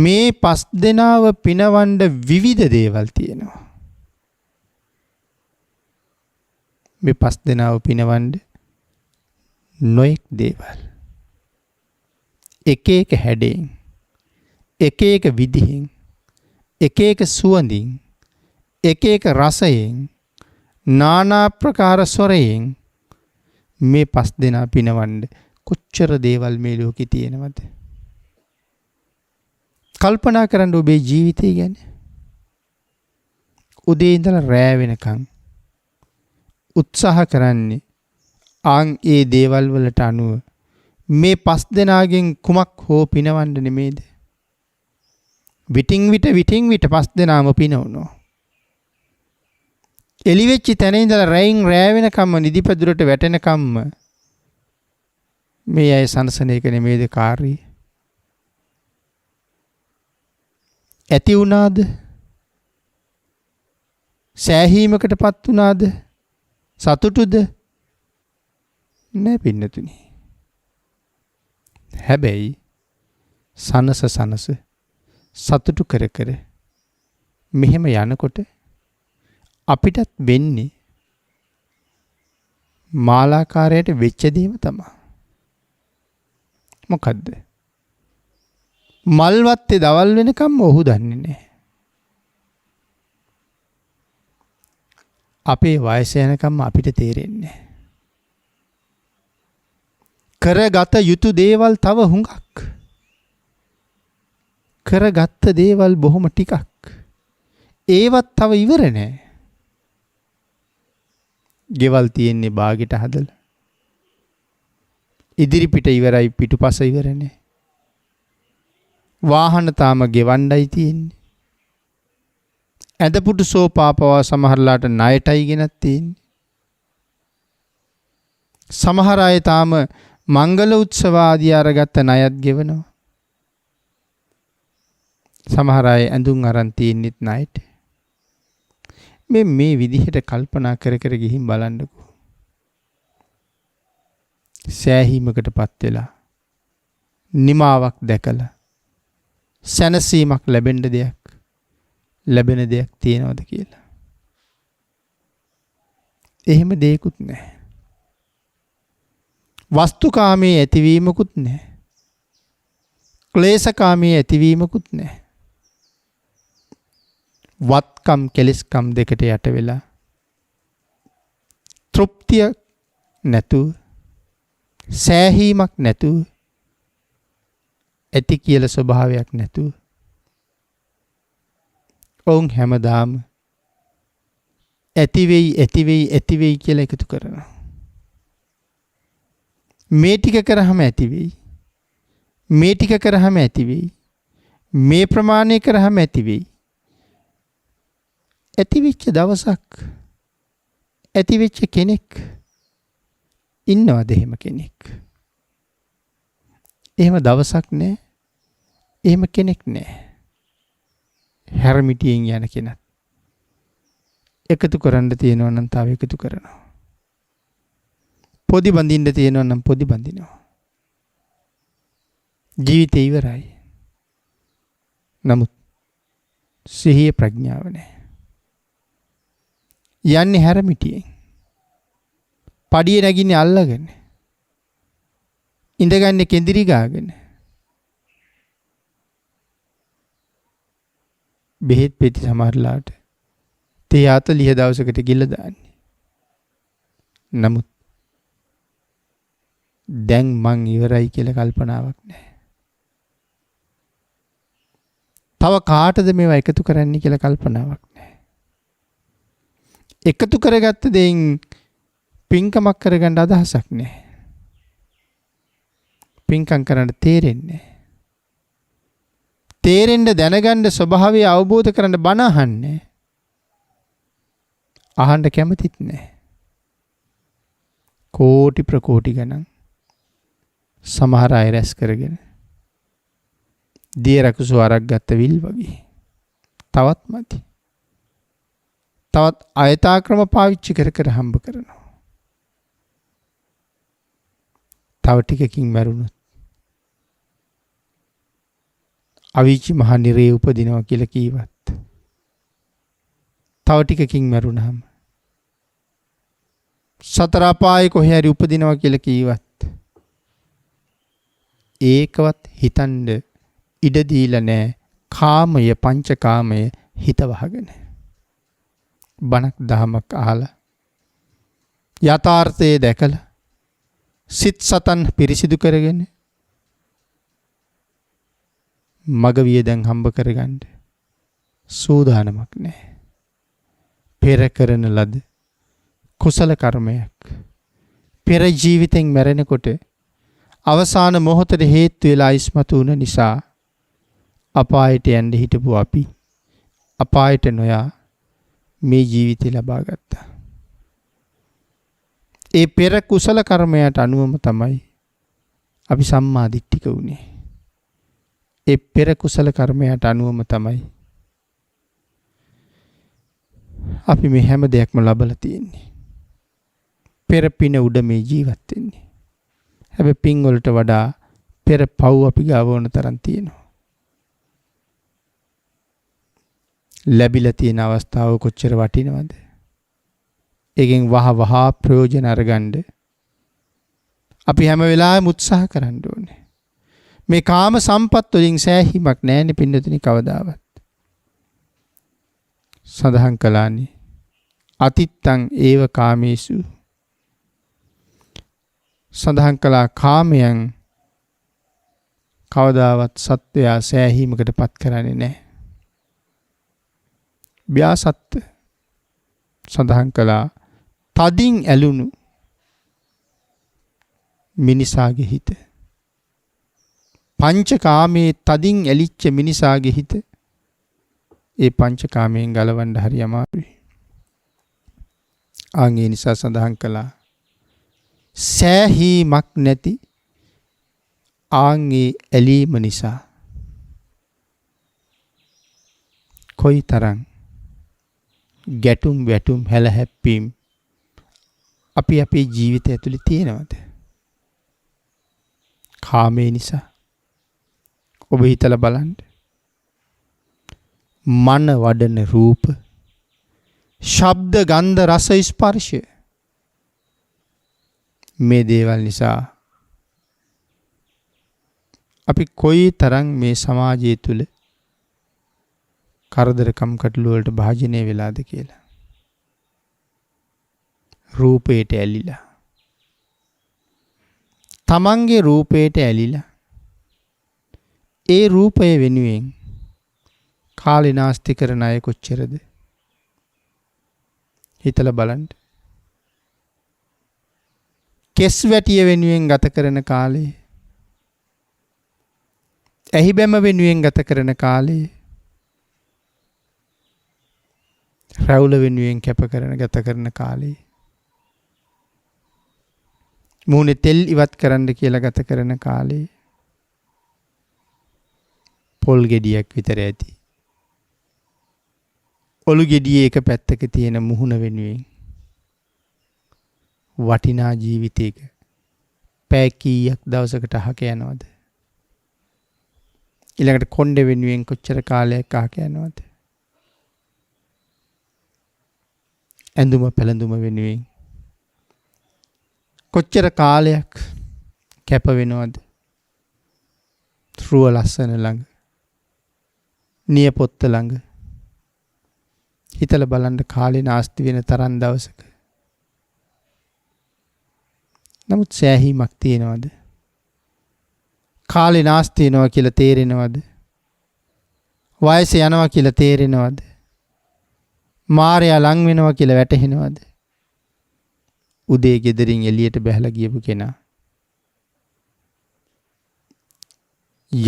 මේ පස් දෙනාව පිනවන්න විවිධ දේවල් තියෙනවා. මේ පස් දෙනාව පිනවන්න නොඑක් දේවල්. එක එක හැඩයෙන්, එක එක විදිහෙන්, එක එක සුවඳින්, එක එක රසයෙන්, නානා ප්‍රකාර ස්වරයෙන් මේ පස් දෙනා පිනවන්න කොච්චර දේවල් මේ ලෝකේ තියෙනවද? කල්පනා කරන්න ඔබේ ජීවිතය ගැන. උදේ ඉඳලා රෑ වෙනකන් උත්සාහ කරන්නේ ආන් ඒ දේවල් වලට අනුව මේ පස් දෙනාගෙන් කුමක් හෝ පිනවන්න නෙමේද? විටින් විට පස් දෙනාම පිනවනවා. එළි වෙච්ච තැන ඉඳලා රැයින් රෑ වෙනකම්ම නිදිපැදුරට වැටෙනකම්ම මේ අය සනසන එක නෙමේද කාර්යය? ඇති වුණාද? සෑහීමකටපත් වුණාද? සතුටුද? නෑ පින්නතුනි. හැබැයි සනස සතුටු කර මෙහෙම යනකොට අපිටත් වෙන්නේ මාලාකාරයට වෙච්ච දේම තමයි. මොකද්ද? මල්වත්තේ දවල් වෙනකම් ඔහු දන්නේ නැහැ. අපේ වයස යනකම් අපිට තේරෙන්නේ නැහැ. කරගත යුතු දේවල් තව හුඟක්. කරගත්ත දේවල් බොහොම ටිකක්. ඒවත් තව ඉවර නෑ. ගෙවල් තියෙන්නේ බාගෙට හදලා. ඉදිරි පිට ඉවරයි, පිටුපස ඉවර නෑ. වාහන තාම ගෙවණ්ඩයි තියෙන්නේ. ඇඳපුටු සෝපා පවා සමහරලාට ණයටයි ගෙනත් තියෙන්නේ. සමහර අය තාම මංගල උත්සව ආදී අරගත්ත ණයත් ගෙවනවා. සමහර අය ඇඳුම් අරන් තින්නෙත් ණයට. මේ විදිහට කල්පනා කර කර ගිහින් බලන්නකෝ. සෑහීමකටපත් වෙලා නිමාවක් දැකලා සැනසීමක් ලැබෙන්න දෙයක් ලැබෙන දෙයක් තියනවද කියලා. එහෙම දෙයක්වත් නැහැ. වස්තුකාමයේ ඇතිවීමකුත් නැහැ. ක්ලේශකාමයේ ඇතිවීමකුත් නැහැ. වත්කම් කෙලෙස්කම් දෙකට යට වෙලා තෘප්තිය නැතුව සෑහීමක් නැතුව ඇති කියලා ස්වභාවයක් නැතුව ඔවුන් හැමදාම ඇතිවෙයි කියලා එකතු කරනවා. මේ ටික කරාම ඇතිවෙයි. මේ ටික කරාම ඇතිවෙයි. මේ ප්‍රමාණය කරාම ඇතිවෙයි. ඇතිවෙච්ච දවසක් ඇතිවෙච්ච කෙනෙක් ඉන්නවද එහෙම කෙනෙක්? එහෙම දවසක් නෑ. එහෙම කෙනෙක් නෑ. හැරමිටියෙන් යන කෙනත් එකතු කරන්න තියෙනවා නම් තව එකතු කරනවා. පොදි බඳින්න තියෙනවා නම් පොදි බඳිනවා. ජීවිතේ ඉවරයි. නමුත් සිහිය ප්‍රඥාව නැහැ. යන්නේ හැරමිටියෙන්. පඩිය නැගින්නේ අල්ලගෙන. ඉඳගන්නේ කෙඳිරි ගාගෙන. බෙහෙත් පෙති සමහරලාට 30 දවසකට ගිල්ල දාන්නේ. නමුත් දැන් මං ඉවරයි කියලා කල්පනාවක් නැහැ. තව කාටද මේවා එකතු කරන්න කියලා කල්පනාවක් නැහැ. එකතු කරගත්ත දෙයින් පින්කමක් කරගන්න අදහසක් නැහැ. පින්කම් කරන්න තේරෙන්නේ නැහැ. තේරෙන්න දැනගන්න ස්වභාවය අවබෝධ කරන්න බණ අහන්නේ. අහන්න කැමතිත් නැහැ. කෝටි ප්‍රකෝටි ගණන් සමහර අය රැස් කරගෙන දිය රකුසු අරක් ගත්ත විල් වගේ. තවත් මදි. තවත් අයථාක්‍රම පාවිච්චි කර කර හම්බ කරනවා. තව ටිකකින් මැරුණොත් අවීචි මහ නිරේ උපදිනවා කියලා කීවත් තව ටිකකින් මැරුණාම සතර අපායේ කොහේ හරි උපදිනවා කියලා කීවත් ඒකවත් හිතන්න ඉඩ දීලා නැහැ. කාමය පංචකාමය හිත වහගෙන බණක් දහමක් අහලා යථාර්ථය දැකලා සිත් සතන් පිරිසිදු කරගෙන මග වියදම් හම්බ කරගන්න සූදානමක් නැහැ. පෙර කරන ලද කුසල කර්මයක් පෙර ජීවිතෙන් මැරෙනකොට අවසාන මොහොතේ හේතු වෙලා ඉස්මතු වුණ නිසා අපායට යන්න හිටපු අපි අපායට නොයා මේ ජීවිතය ලබා ගත්තා. ඒ පෙර කුසල කර්මයට අනුවම තමයි අපි සම්මා දිට්ඨික වුණේ. ඒ පෙර කුසල කර්මයට අනුවම තමයි අපි මේ හැම දෙයක්ම ලබලා තියෙන්නේ. පෙර පින උඩ මේ ජීවත් වෙන්නේ. හැබැයි පින් වලට වඩා පෙර පව් අපි ගාව වුණ තරම් තියෙනවා. ලැබිලා තියෙන අවස්ථාව කොච්චර වටිනවද? ඒකෙන් වහ ප්‍රයෝජන අරගන්න අපි හැම වෙලාවෙම උත්සාහ කරන්න ඕනේ. මේ කාම සම්පත් වලින් සෑහීමක් නැහැනේ පින්නතුනි කවදාවත්. සඳහන් කළානේ අතිත්තං ඒව කාමේසු. සඳහන් කළා කාමයන් කවදාවත් සත්වයා සෑහීමකට පත් කරන්නේ නැහැ. ව්‍යාසත්ත සඳහන් කළා තදින් ඇලුණු මිනිසාගේ හිත. පංචකාමයේ තදින් ඇලිච්ච මිනිසාගේ හිත ඒ පංචකාමයෙන් ගලවන්න හරි අමාරුයි. ආන්ගේ නිසා සඳහන් කළා සෑහීමක් නැති ආන්ගේ ඇලීම නිසා කොයි තරම් ගැටුම් වැටුම් හැලහැප්පීම් අපි අපේ ජීවිතය ඇතුළේ තියෙනවද? කාමයේ නිසා. ඔබ හිතලා බලන්න. මන වඩන රූප, ශබ්ද, ගන්ධ, රස, ස්පර්ශ මේ දේවල් නිසා අපි කොයි තරම් මේ සමාජය තුළ කරදරකම් කටළු වලට භාජනය වෙලාද කියලා. රූපයට ඇලිලා. තමන්ගේ රූපයට ඇලිලා. ඒ රූපය වෙනුවෙන් කාලේ නාස්ති කරන අය කොච්චරද? හිතලා බලන්න. කෙස් වැටිය වෙනුවෙන් ගත කරන කාලේ, ඇහි බැම වෙනුවෙන් ගත කරන කාලේ, රැවුල වෙනුවෙන් ගත කරන කාලේ, මූණේ තෙල් ඉවත් කරන්න කියලා ගත කරන කාලේ, පොල් ගෙඩියක් විතර ඇති ඔලු ගෙඩියේ එක පැත්තක තියෙන මුහුණ වෙනුවෙන් වටිනා ජීවිතයක පැය කීයක් දවසකට අහක යනවද? ඊළඟට කොණ්ඩේ වෙනුවෙන් කොච්චර කාලයක් අහක යනවද? ඇඳුම පැළඳුම වෙනුවෙන් කොච්චර කාලයක් කැප වෙනවද? රුව ලස්සන ළඟ, නියපොත්ත ළඟ හිතලා බලන්න කාලේ නාස්ති වෙන තරම් දවසක. නමුත් සෑහීමක් තියෙනවද? කාලේ නාස්ති වෙනවා කියලා තේරෙනවද? වයස යනවා කියලා තේරෙනවද? මාරයා ලං වෙනවා කියලා වැටහෙනවද? උදේ ගෙදරින් එළියට බැහැලා ගියපු කෙනා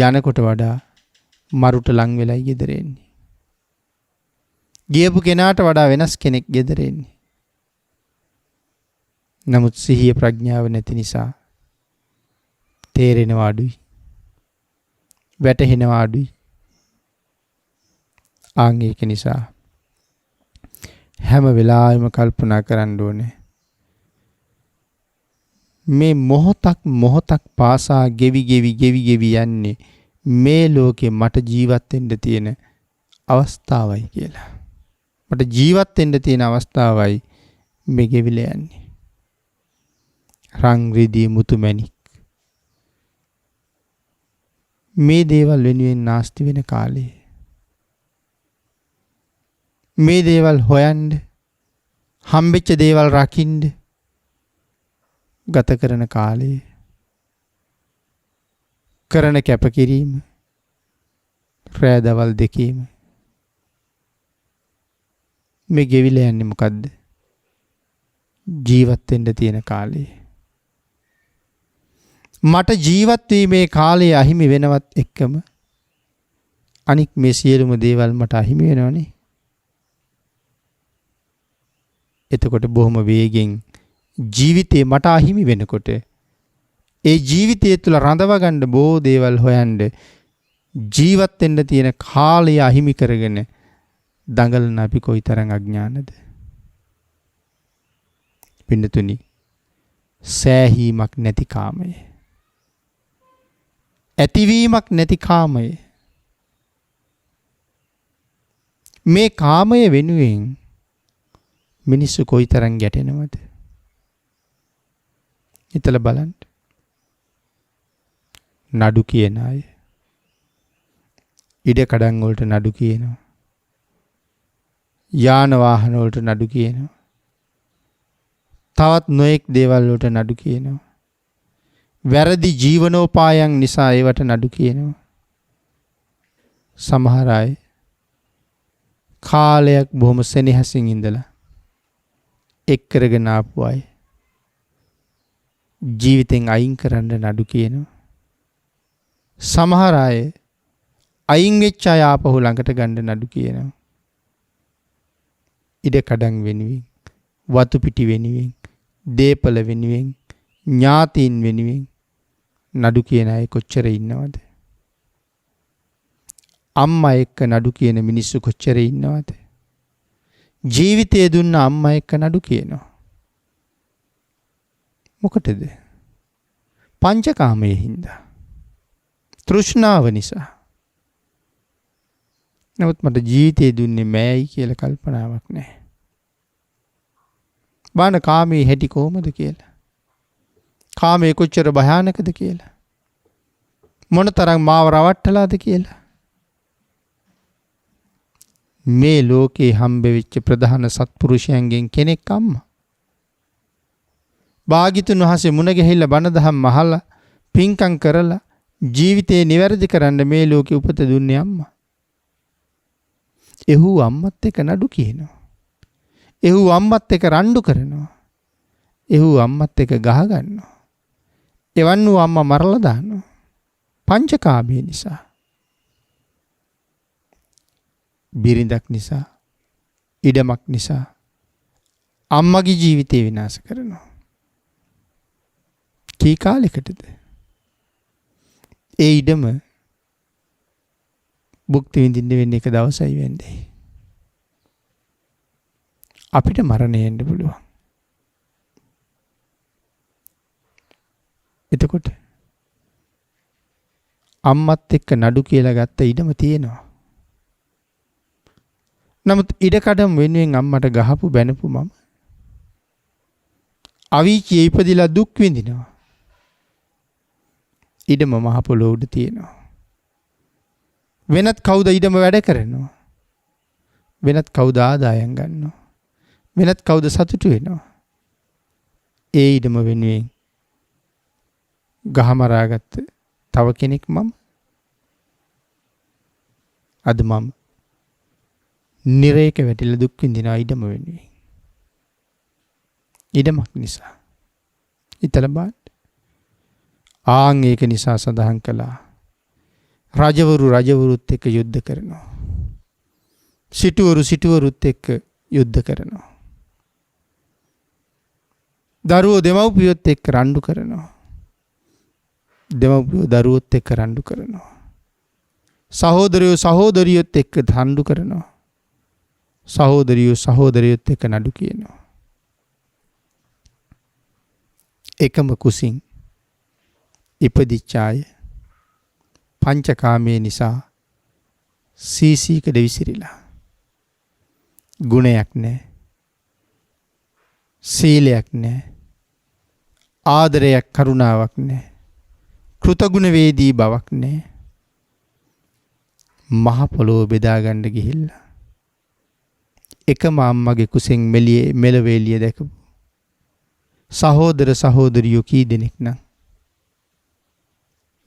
යනකොට වඩා මරුට ලං වෙලයි ගෙදර එන්නේ. ගියපු කෙනාට වඩා වෙනස් කෙනෙක් ගෙදර එන්නේ. නමුත් සිහිය ප්‍රඥාව නැති නිසා තේරෙනවා අඩුයි. වැටහෙනවා අඩුයි. ආන් ඒක නිසා හැම වෙලාවෙම කල්පනා කරන්න ඕනේ. මේ මොහොතක් පාසා ගෙවි යන්නේ මේ ලෝකේ මට ජීවත් වෙන්න තියෙන අවස්ථාවයි කියලා. මට ජීවත් වෙන්න තියෙන අවස්ථාවයි මේ ගෙවිලා යන්නේ. රං රිදී මුතු මැණික් මේ දේවල් වෙනුවෙන් නාස්ති වෙන කාලේ, මේ දේවල් හොයන්න, හම්බෙච්ච දේවල් රකින්න ගත කරන කාලේ කරන කැපකිරීම රෑ දවල් දෙකේම මේ ගෙවිලා යන්නේ මොකද්ද? ජීවත් වෙන්න තියෙන කාලේ. මට ජීවත් වීමේ කාලය අහිමි වෙනවත් එක්කම අනික් මේ සියලුම දේවල් මට අහිමි වෙනවනේ. එතකොට බොහොම වේගෙන් ජීවිතේ මට අහිමි වෙනකොට ඒ ජීවිතය තුළ රඳව ගන්න බොහෝ දේවල් හොයන්න ජීවත් වෙන්න තියෙන කාලය අහිමි කරගෙන දඟලන අපි කොයිතරම් අඥානද? පින්නතුනි, සෑහීමක් නැති කාමය, ඇතිවීමක් නැති කාමය, මේ කාමය වෙනුවෙන් මිනිස්සු කොයිතරම් ගැටෙනවද? හිතලා බලන්න. නඩු කියන අය ඉඩ කඩන් වලට නඩු කියනවා. යාන වාහන වලට නඩු කියනවා. තවත් නොඑක් දේවල් වලට නඩු කියනවා. වැරදි ජීවනෝපායන් නිසා ඒවට නඩු කියනවා. සමහර අය කාලයක් බොහොම සෙනෙහසින් ඉඳලා එක් කරගෙන ආපු අය ජීවිතෙන් අයින් කරන්න නඩු කියනවා. සමහර අය අයින් වෙච්ච අය ආපහු ළඟට ගන්න නඩු කියනවා. ඉඩ කඩන් වෙනුවෙන්, වතු පිටි වෙනුවෙන්, දේපල වෙනුවෙන්, ඥාතීන් වෙනුවෙන් නඩු කියන අය කොච්චර ඉන්නවද? අම්මා එක්ක නඩු කියන මිනිස්සු කොච්චර ඉන්නවද? ජීවිතය දුන්න අම්මා එක්ක නඩු කියනවා. මොකටද? පංචකාමයේ හින්දා. තෘෂ්ණාව නිසා. නමුත් මට ජීවිතය දුන්නේ මෑයි කියලා කල්පනාවක් නැහැ. බාන කාමයේ හැටි කොහොමද කියලා. කාමයේ කොච්චර භයානකද කියලා. මොනතරම් මාව රවට්ටලාද කියලා. මේ ලෝකේ හම්බෙවිච්ච ප්‍රධාන සත්පුරුෂයන්ගෙන් කෙනෙක් අම්මා. භාග්‍යතුන් වහන්සේ මුණ ගැහිලා බණ දහම් අහලා පින්කම් කරලා ජීවිතේ නිවැරදි කරන්න මේ ලෝකෙ උපත දුන්නේ අම්මා. එහු අම්මත් එක්ක නඩු කියනවා. එහු අම්මත් එක්ක රණ්ඩු කරනවා. එහු අම්මත් එක්ක ගහ ගන්නවා. එවන් වූ අම්මා මරලා දානවා. පංචකාමයේ නිසා. බිරිඳක් නිසා, ඉඩමක් නිසා අම්මගේ ජීවිතේ විනාශ කරනවා. කී කාලයකටද? ඒ ඉඩම භුක්ති විඳින්න වෙන්නේ එක දවසයි වෙන්නේ. අපිට මරණය එන්න පුළුවන්. එතකොට අම්මත් එක්ක නඩු කියලා ගත්ත ඉඩම තියෙනවා. නමුත් ඉඩකඩම් වෙනුවෙන් අම්මට ගහපු බැනපු මම අවීචියේ ඉපදිලා දුක් විඳිනවා. ඉඩම මහ පොළොව උඩ තියෙනවා. වෙනත් කවුද ඉඩම වැඩ කරනවා? වෙනත් කවුද ආදායම් ගන්නවා? වෙනත් කවුද සතුටු වෙනවා? ඒ ඉඩම වෙනුවෙන් ගහමරාගත්ත තව කෙනෙක් මම. අද මම නිරේක වැටිලා දුක් විඳිනා ඉඩම වෙනුවෙන්. ඉඩමක් නිසා. හිතලා බලන්න. ආන් ඒක නිසා සඳහන් කළා. රජවරුත් එක්ක යුද්ධ කරනවා. සිටුවරුත් එක්ක යුද්ධ කරනවා. දරුවෝ දෙමව්පියොත් එක්ක රණ්ඩු කරනවා. දෙමව්පියෝ දරුවොත් එක්ක රණ්ඩු කරනවා. සහෝදරියොත් එක්ක රණ්ඩු කරනවා. සහෝදරියොත් එක්ක නඩු කියනවා. එකම කුසින් ඉපදිච්ච අය පංචකාමයේ නිසා සීසීකඩ විසිරිලා. ගුණයක් නැහැ. සීලයක් නැහැ. ආදරයක් කරුණාවක් නැහැ. කෘතගුණ වේදී බවක් නැහැ. මහ පොළොව බෙදා ගන්න ගිහිල්ලා එකම අම්මගේ කුසෙන් මෙලවේලිය දැකපු සහෝදරියෝ කී දෙනෙක් නම්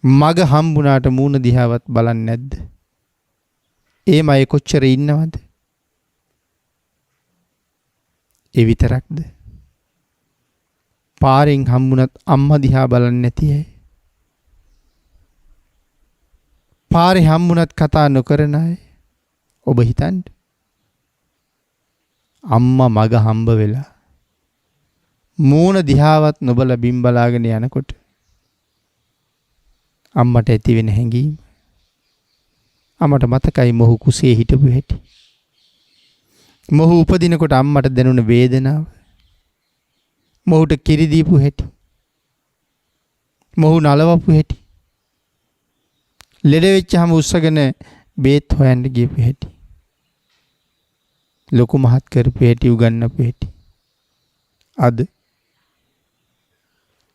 මග හම්බුණාට මූණ දිහාවත් බලන්නේ නැද්ද? ඒම අය කොච්චර ඉන්නවද? ඒ විතරක්ද? පාරෙන් හම්බුණත් අම්මා දිහා බලන්නේ නැති අය. පාරේ හම්බුණත් කතා නොකරන අය. ඔබ හිතන්න. අම්මා මග හම්බ වෙලා මූණ දිහාවත් නොබල බිම් බලාගෙන යනකොට අම්මට ඇති වෙන හැඟීම. අම්මට මතකයි මොහු කුසේ හිටපු හැටි. මොහු උපදිනකොට අම්මට දැනුණ වේදනාව. මොහුට කිරි දීපු හැටි. මොහු නලවපු හැටි. ලෙඩ වෙච්චාම උස්සගෙන බේත් හොයන්න ගියපු හැටි. ලොකු මහත් කරපු හැටි උගන්වපු හැටි. අද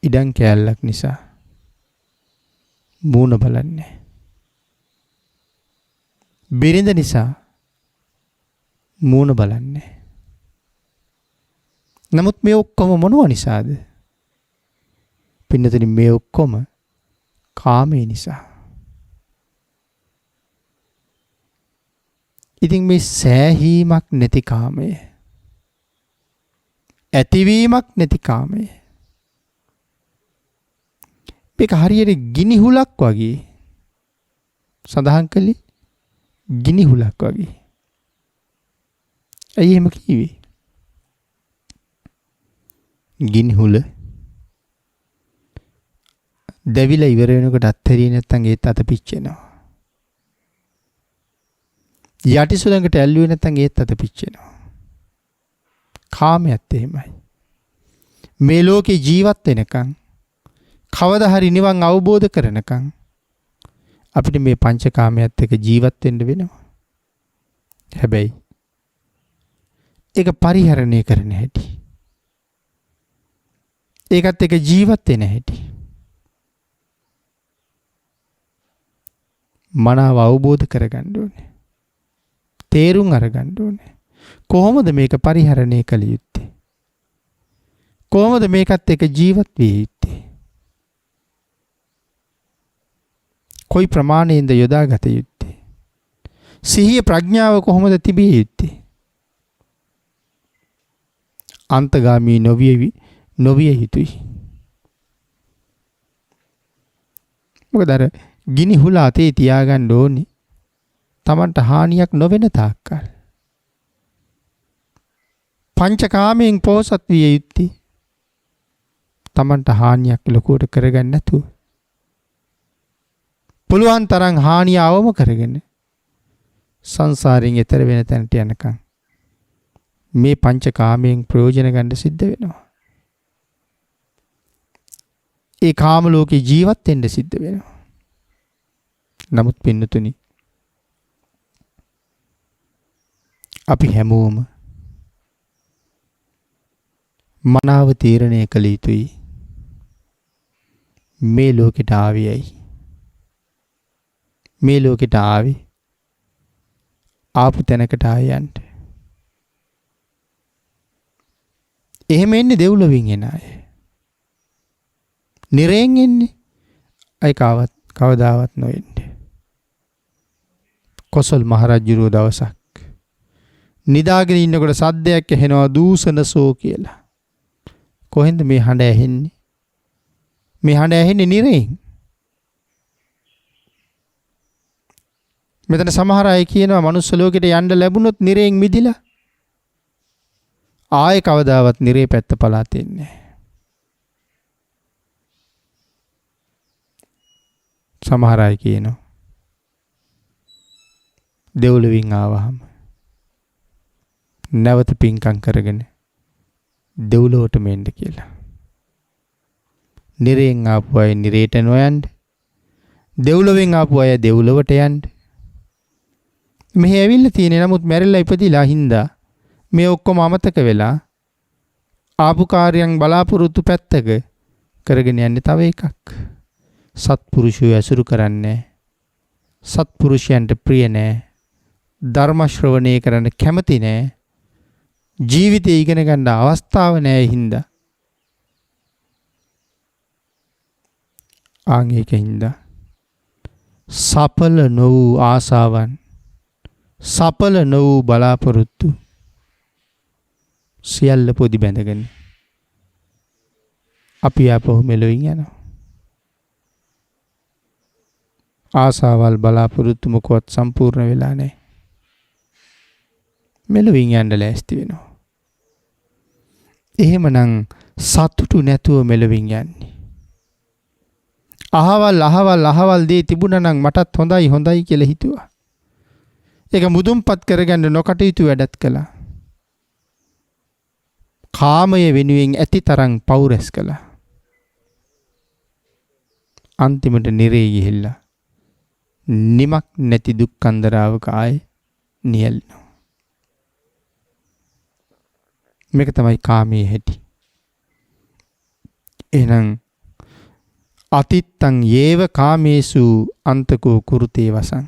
ඉඩම් කෑල්ලක් නිසා මූණ බලන්නේ. බිරිඳ නිසා මූණ බලන්නේ. නමුත් මේ ඔක්කොම මොනවා නිසාද? පින්නතුනි මේ ඔක්කොම කාමයේ නිසා. ඉතින් මේ සෑහීමක් නැති කාමය, ඇතිවීමක් නැති කාමය, මේක හරියට ගිනි හුලක් වගේ. සඳහන් කළේ ගිනි හුලක් වගේ. ඇයි එහෙම කිව්වේ? ගිනි හුල දැවිලා ඉවර වෙනකොට අත්හැරියේ නැත්නම් ඒත් අත පිච්චෙනවා. යටි සුළඟට ඇල්ලුවේ නැත්නම් ඒත් අත පිච්චෙනවා. කාමයත් එහෙමයි. මේ ලෝකේ ජීවත් වෙනකන්, කවදා හරි නිවන් අවබෝධ කරනකන් අපිට මේ පංචකාමයත් එක්ක ජීවත් වෙන්න වෙනවා. හැබැයි ඒක පරිහරණය කරන්න හැටි, ඒකත් එක්ක ජීවත් වෙන්න හැටි මනාව අවබෝධ කරගන්න ඕනේ. තේරුම් අරගන්න ඕනේ. කොහොමද මේක පරිහරණය කළ යුත්තේ? කොහොමද මේකත් එක්ක ජීවත් විය යුත්තේ? කොයි ප්‍රමාණයෙන්ද යොදාගත යුත්තේ? සිහිය ප්‍රඥාව කොහොමද තිබිය යුත්තේ? අන්තගාමී නොවිය යුතුයි. මොකද අර ගිනි හුල අතේ තියාගන්න ඕනේ තමන්ට හානියක් නොවෙන තාක්කල්. පංචකාමයෙන් පෝසත් විය යුත්තේ තමන්ට හානියක් ලොකුවට කරගන්න නැතුව. පුළුවන් තරම් හානිය අවම කරගෙන සංසාරයෙන් එතර වෙන තැනට යනකම් මේ පංචකාමයෙන් ප්‍රයෝජන ගන්න සිද්ධ වෙනවා. ඒ කාම ලෝකේ ජීවත් වෙන්න සිද්ධ වෙනවා. නමුත් පින්නතුනි, අපි හැමෝම මනාව තීරණය කළ යුතුයි. මේ ලෝකෙට ආවියයි. මේ ලෝකෙට ආවේ ආපු තැනකට ආයන්ට. එහෙම එන්නේ දෙව්ලොවින් එන අය. නිරයෙන් එන්නේ අය කවදාවත් නොෙන්නේ. කොසල් මහරජුරුව දවසක් නිදාගෙන ඉන්නකොට සද්දයක් ඇහෙනවා, දූෂණසෝ කියලා. කොහෙන්ද මේ හඬ ඇහෙන්නේ? මේ හඬ ඇහෙන්නේ නිරයෙන්. මෙතන සමහර අය කියනවා මනුස්ස ලෝකෙට යන්න ලැබුණොත් නිරයෙන් මිදිලා ආයේ කවදාවත් නිරේ පැත්ත පළාත එන්නේ නැහැ. සමහර අය කියනවා දෙව්ලොවින් ආවහම නැවත පින්කම් කරගෙන දෙව්ලොවට මෙන්න කියලා. නිරයෙන් ආපු අය නිරේට නොයන්න, දෙව්ලොවෙන් ආපු අය දෙව්ලොවට යන්න. මෙහෙ ඇවිල්ලා තියෙන්නේ නමුත් මැරිලා ඉපදිලා හින්දා මේ ඔක්කොම අමතක වෙලා ආපු කාර්යයන් බලාපොරොත්තු පැත්තක කරගෙන යන්නේ තව එකක්. සත්පුරුෂයෝ ඇසුරු කරන්නේ, සත්පුරුෂයන්ට ප්‍රිය නැහැ, ධර්ම ශ්‍රවණය කරන්න කැමති නැහැ, ජීවිතය ඉගෙන ගන්න අවස්ථාව නැහැ හින්දා ආංගිකින්ද සඵල නො වූ ආසාවන්, සඵල නො වූ බලාපොරොත්තු සියල්ල පොදි බැඳගෙන අපි ආපහු මෙලොවින් යනවා. ආසාවල් බලාපොරොත්තු මොකවත් සම්පූර්ණ වෙලා නැහැ. මෙලොවින් යන්න ලෑස්ති වෙනවා. එහෙමනම් සතුටු නැතුව මෙලොවින් යන්නේ. අහවල් දේ තිබුණා නම් මටත් හොඳයි කියලා හිතුවා. ඒක මුදුන්පත් කරගන්න නොකටයුතු වැඩත් කළා. කාමය වෙනුවෙන් ඇති තරම් පව් රැස් කළා. අන්තිමට නිරේ ගිහිල්ලා නිමක් නැති දුක් කන්දරාවක ආයේ නියැලෙනවා. මේක තමයි කාමයේ හැටි. එහෙනම් අතිත්තං යේව කාමේසු අන්තකෝ කුරුතේ වසං.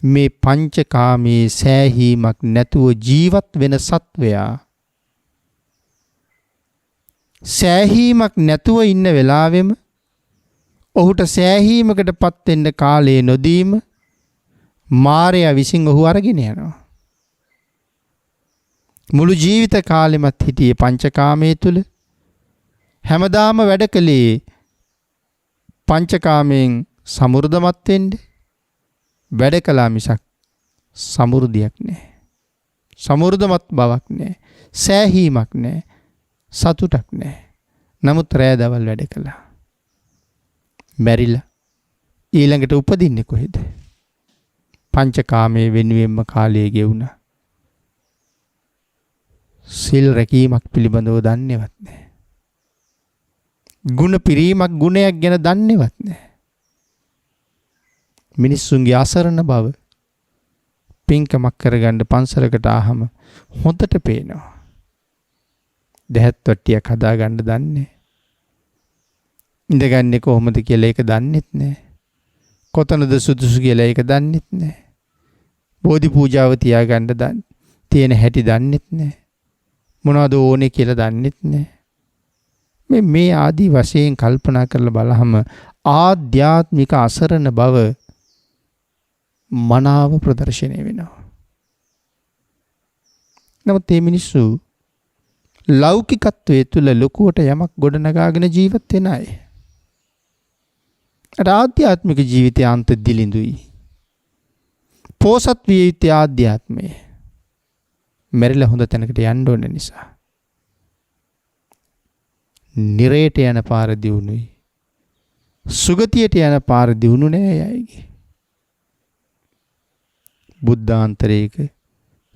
මේ පංචකාමයේ සෑහීමක් නැතුව ජීවත් වෙන සත්වයා සෑහීමක් නැතුව ඉන්න වෙලාවෙම ඔහුට සෑහීමකටපත් වෙන්න කාලය නොදීම මාරයා විසින් ඔහු අරගෙන යනවා. මුළු ජීවිත කාලෙමත් හිටියේ පංචකාමයේ තුල. හැමදාම වැඩ කළේ පංචකාමයෙන් සමෘද්ධමත් වෙන්න. වැඩ කළා මිසක් සමෘද්ධියක් නැහැ. සමෘද්ධමත් බවක් නැහැ. සෑහීමක් නැහැ. සතුටක් නැහැ. නමුත් රෑ දවල් වැඩ කළා. මැරිලා ඊළඟට උපදින්නේ කොහෙද? පංචකාමයේ වෙනුවෙන්ම කාලය ගෙවුණා. සිල් රැකීමක් පිළිබඳව දන්නේවත් නැහැ. ගුණ පිරීමක් ගුණයක් ගැන දන්නේවත් නැහැ. මිනිස්සුන්ගේ අසරණ බව පින්කමක් කරගන්න පන්සලකට ආවම හොඳට පේනවා. දෙහත් වට්ටියක් හදාගන්න දන්නේ. ඉඳගන්නේ කොහොමද කියලා ඒක දන්නෙත් නැහැ. කොතනද සුදුසු කියලා ඒක දන්නෙත් නැහැ. බෝධි පූජාව තියාගන්න තියෙන හැටි දන්නෙත් නැහැ. මොනවද ඕනේ කියලා දන්නෙත් නැහැ. මේ ආදී වශයෙන් කල්පනා කරලා බලහම ආධ්‍යාත්මික අසරණ බව මනාව ප්‍රදර්ශනය වෙනවා. නමුත් මේ මිනිස්සු ලෞකිකත්වයේ තුල ලොකුවට යමක් ගොඩනගාගෙන ජීවත් වෙන අය. ආධ්‍යාත්මික ජීවිතය අන්ත දිලිඳුයි. පෝසත් විය යුත්තේ ආධ්‍යාත්මය. මෙරිලා හොඳ තැනකට යන්න ඕන නිසා. නිරේට යන පාර දියුණුයි. සුගතියට යන පාර දියුණු නෑ අයගේ. බුද්ධාන්තරයක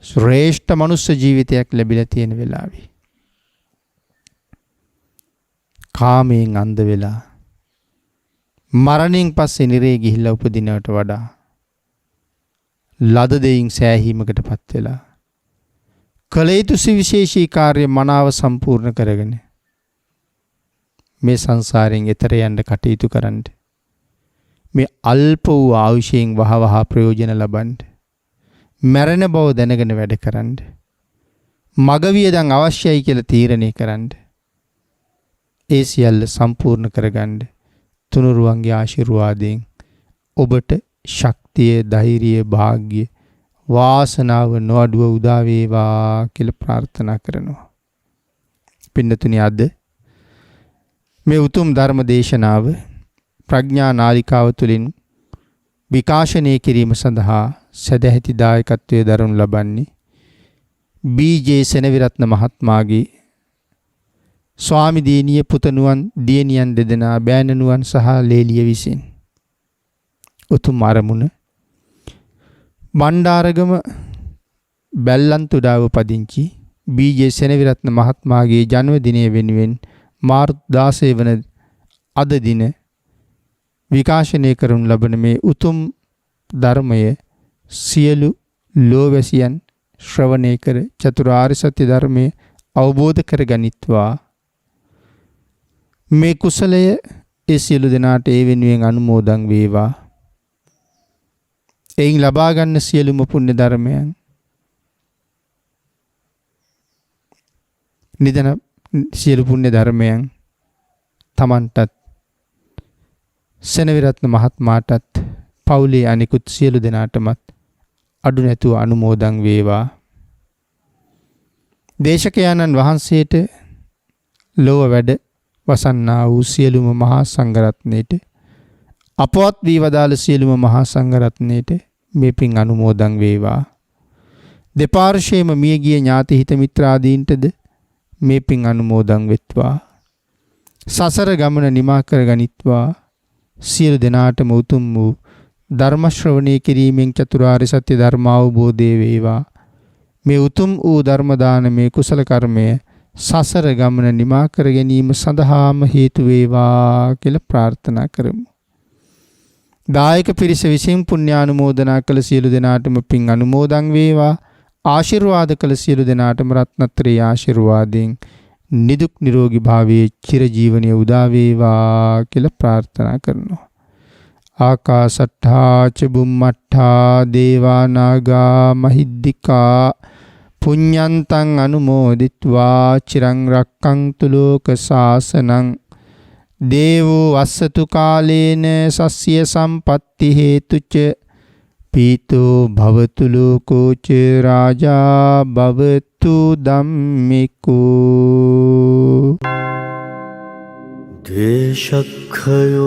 ශ්‍රේෂ්ඨ මනුස්ස ජීවිතයක් ලැබිලා තියෙන වෙලාවේ කාමයෙන් අන්ධ වෙලා මරණයෙන් පස්සේ නිරේ ගිහිල්ලා උපදිනවට වඩා ලද දෙයින් සෑහීමකටපත් වෙලා කළ යුතු සුවිශේෂී කාර්ය මනාව සම්පූර්ණ කරගෙන මේ සංසාරයෙන් එතර යන්න කටයුතු කරන්න. මේ අල්ප වූ ආයුෂයෙන් වහවහ ප්‍රයෝජන ලබන්න. මරණ බව දැනගෙන වැඩ කරන්න. මග වියදම් අවශ්‍යයි කියලා තීරණය කරන්න. ඒ සියල්ල සම්පූර්ණ කරගන්න තුනුරුවන්ගේ ආශිර්වාදයෙන් ඔබට ශක්තිය, ධෛර්යය, වාග්ය, වාසනාව නොඅඩුව උදා වේවා කියලා ප්‍රාර්ථනා කරනවා. පින්නතුනි, අද මේ උතුම් ධර්ම දේශනාව ප්‍රඥා නාලිකාව තුළින් විකාශනය කිරීම සඳහා සදැහැති දායකත්වයේ දරනු ලබන්නේ බී.ජේ. සෙනවිරත්න මහත්මයාගේ ස්වාමි දිනිය පුතණුවන් දියණියන් දෙදෙනා බෑණනුවන් සහ ලේලිය විසින්. උතුම් අරමුණ බණ්ඩාරගම බැල්ලන්තුඩාව පදිංචි බී.ජේ. සෙනවිරත්න මහත්මයාගේ ජන්මදිනය වෙනුවෙන් මාර්තු 16 වන අද දින විකාශනය කරනු ලබන මේ උතුම් ධර්මය සියලු ලෝවැසියන් ශ්‍රවණය කර චතුරාර්ය සත්‍ය ධර්මය අවබෝධ කරගනිත්වා. මේ කුසලය ඒ සියලු දෙනාට ඒ වෙනුවෙන් අනුමෝදන් වේවා. එයින් ලබා ගන්න සියලුම පුණ්‍ය ධර්මයන් නිදන සියලු පුණ්‍ය ධර්මයන් තමන්ටත් සෙනවිරත්න මහත්මයාටත් පවුලේ අනිකුත් සියලු දෙනාටමත් අඩු නැතුව අනුමෝදන් වේවා. දේශකයන්න් වහන්සේට ලෝව වැඩ වසන්නා වූ සියලුම මහා සංඝරත්නයට අපවත් වී වදාළ සියලුම මහා සංඝරත්නයට මේ පින් අනුමෝදන් වේවා. දෙපාර්ශ්වයේම මියගිය ඥාති හිත මිත්‍රාදීන්ටද මේ පින් අනුමෝදන් වෙත්වා. සසර ගමන නිමා කරගනිත්වා. සියලු දෙනාටම උතුම් වූ ධර්ම ශ්‍රවණය කිරීමෙන් චතුරාර්ය සත්‍ය ධර්ම අවබෝධය වේවා. මේ උතුම් වූ ධර්ම දානමේ කුසල කර්මය සසර ගමන නිමා කර ගැනීම සඳහාම හේතු වේවා කියලා ප්‍රාර්ථනා කරමු. දායක පිරිස විසින් පුණ්‍යානුමෝදනා කළ සියලු දෙනාටම පින් අනුමෝදන් වේවා. ආශිර්වාද කළ සියලු දෙනාටම රත්නත්‍රේ ආශිර්වාදයෙන් නිදුක් නිරෝගී භාවයේ චිරජීවනයේ උදා වේවා කියලා ප්‍රාර්ථනා කරනවා. ආකාසට්ඨා ච බුම්මට්ඨා දේවා නාග මහිද්దికා පුඤ්ඤන්තං අනුමෝදිත්වා චිරං රක්ඛන්තු ලෝක සාසනං දේවෝ වස්සතු කාලේන සස්ය සම්පatti හේතුච පීතෝ භවතු ලෝකෝච රාජා භවතු ධම්මිකෝ. ද්වේෂක්ඛයෝ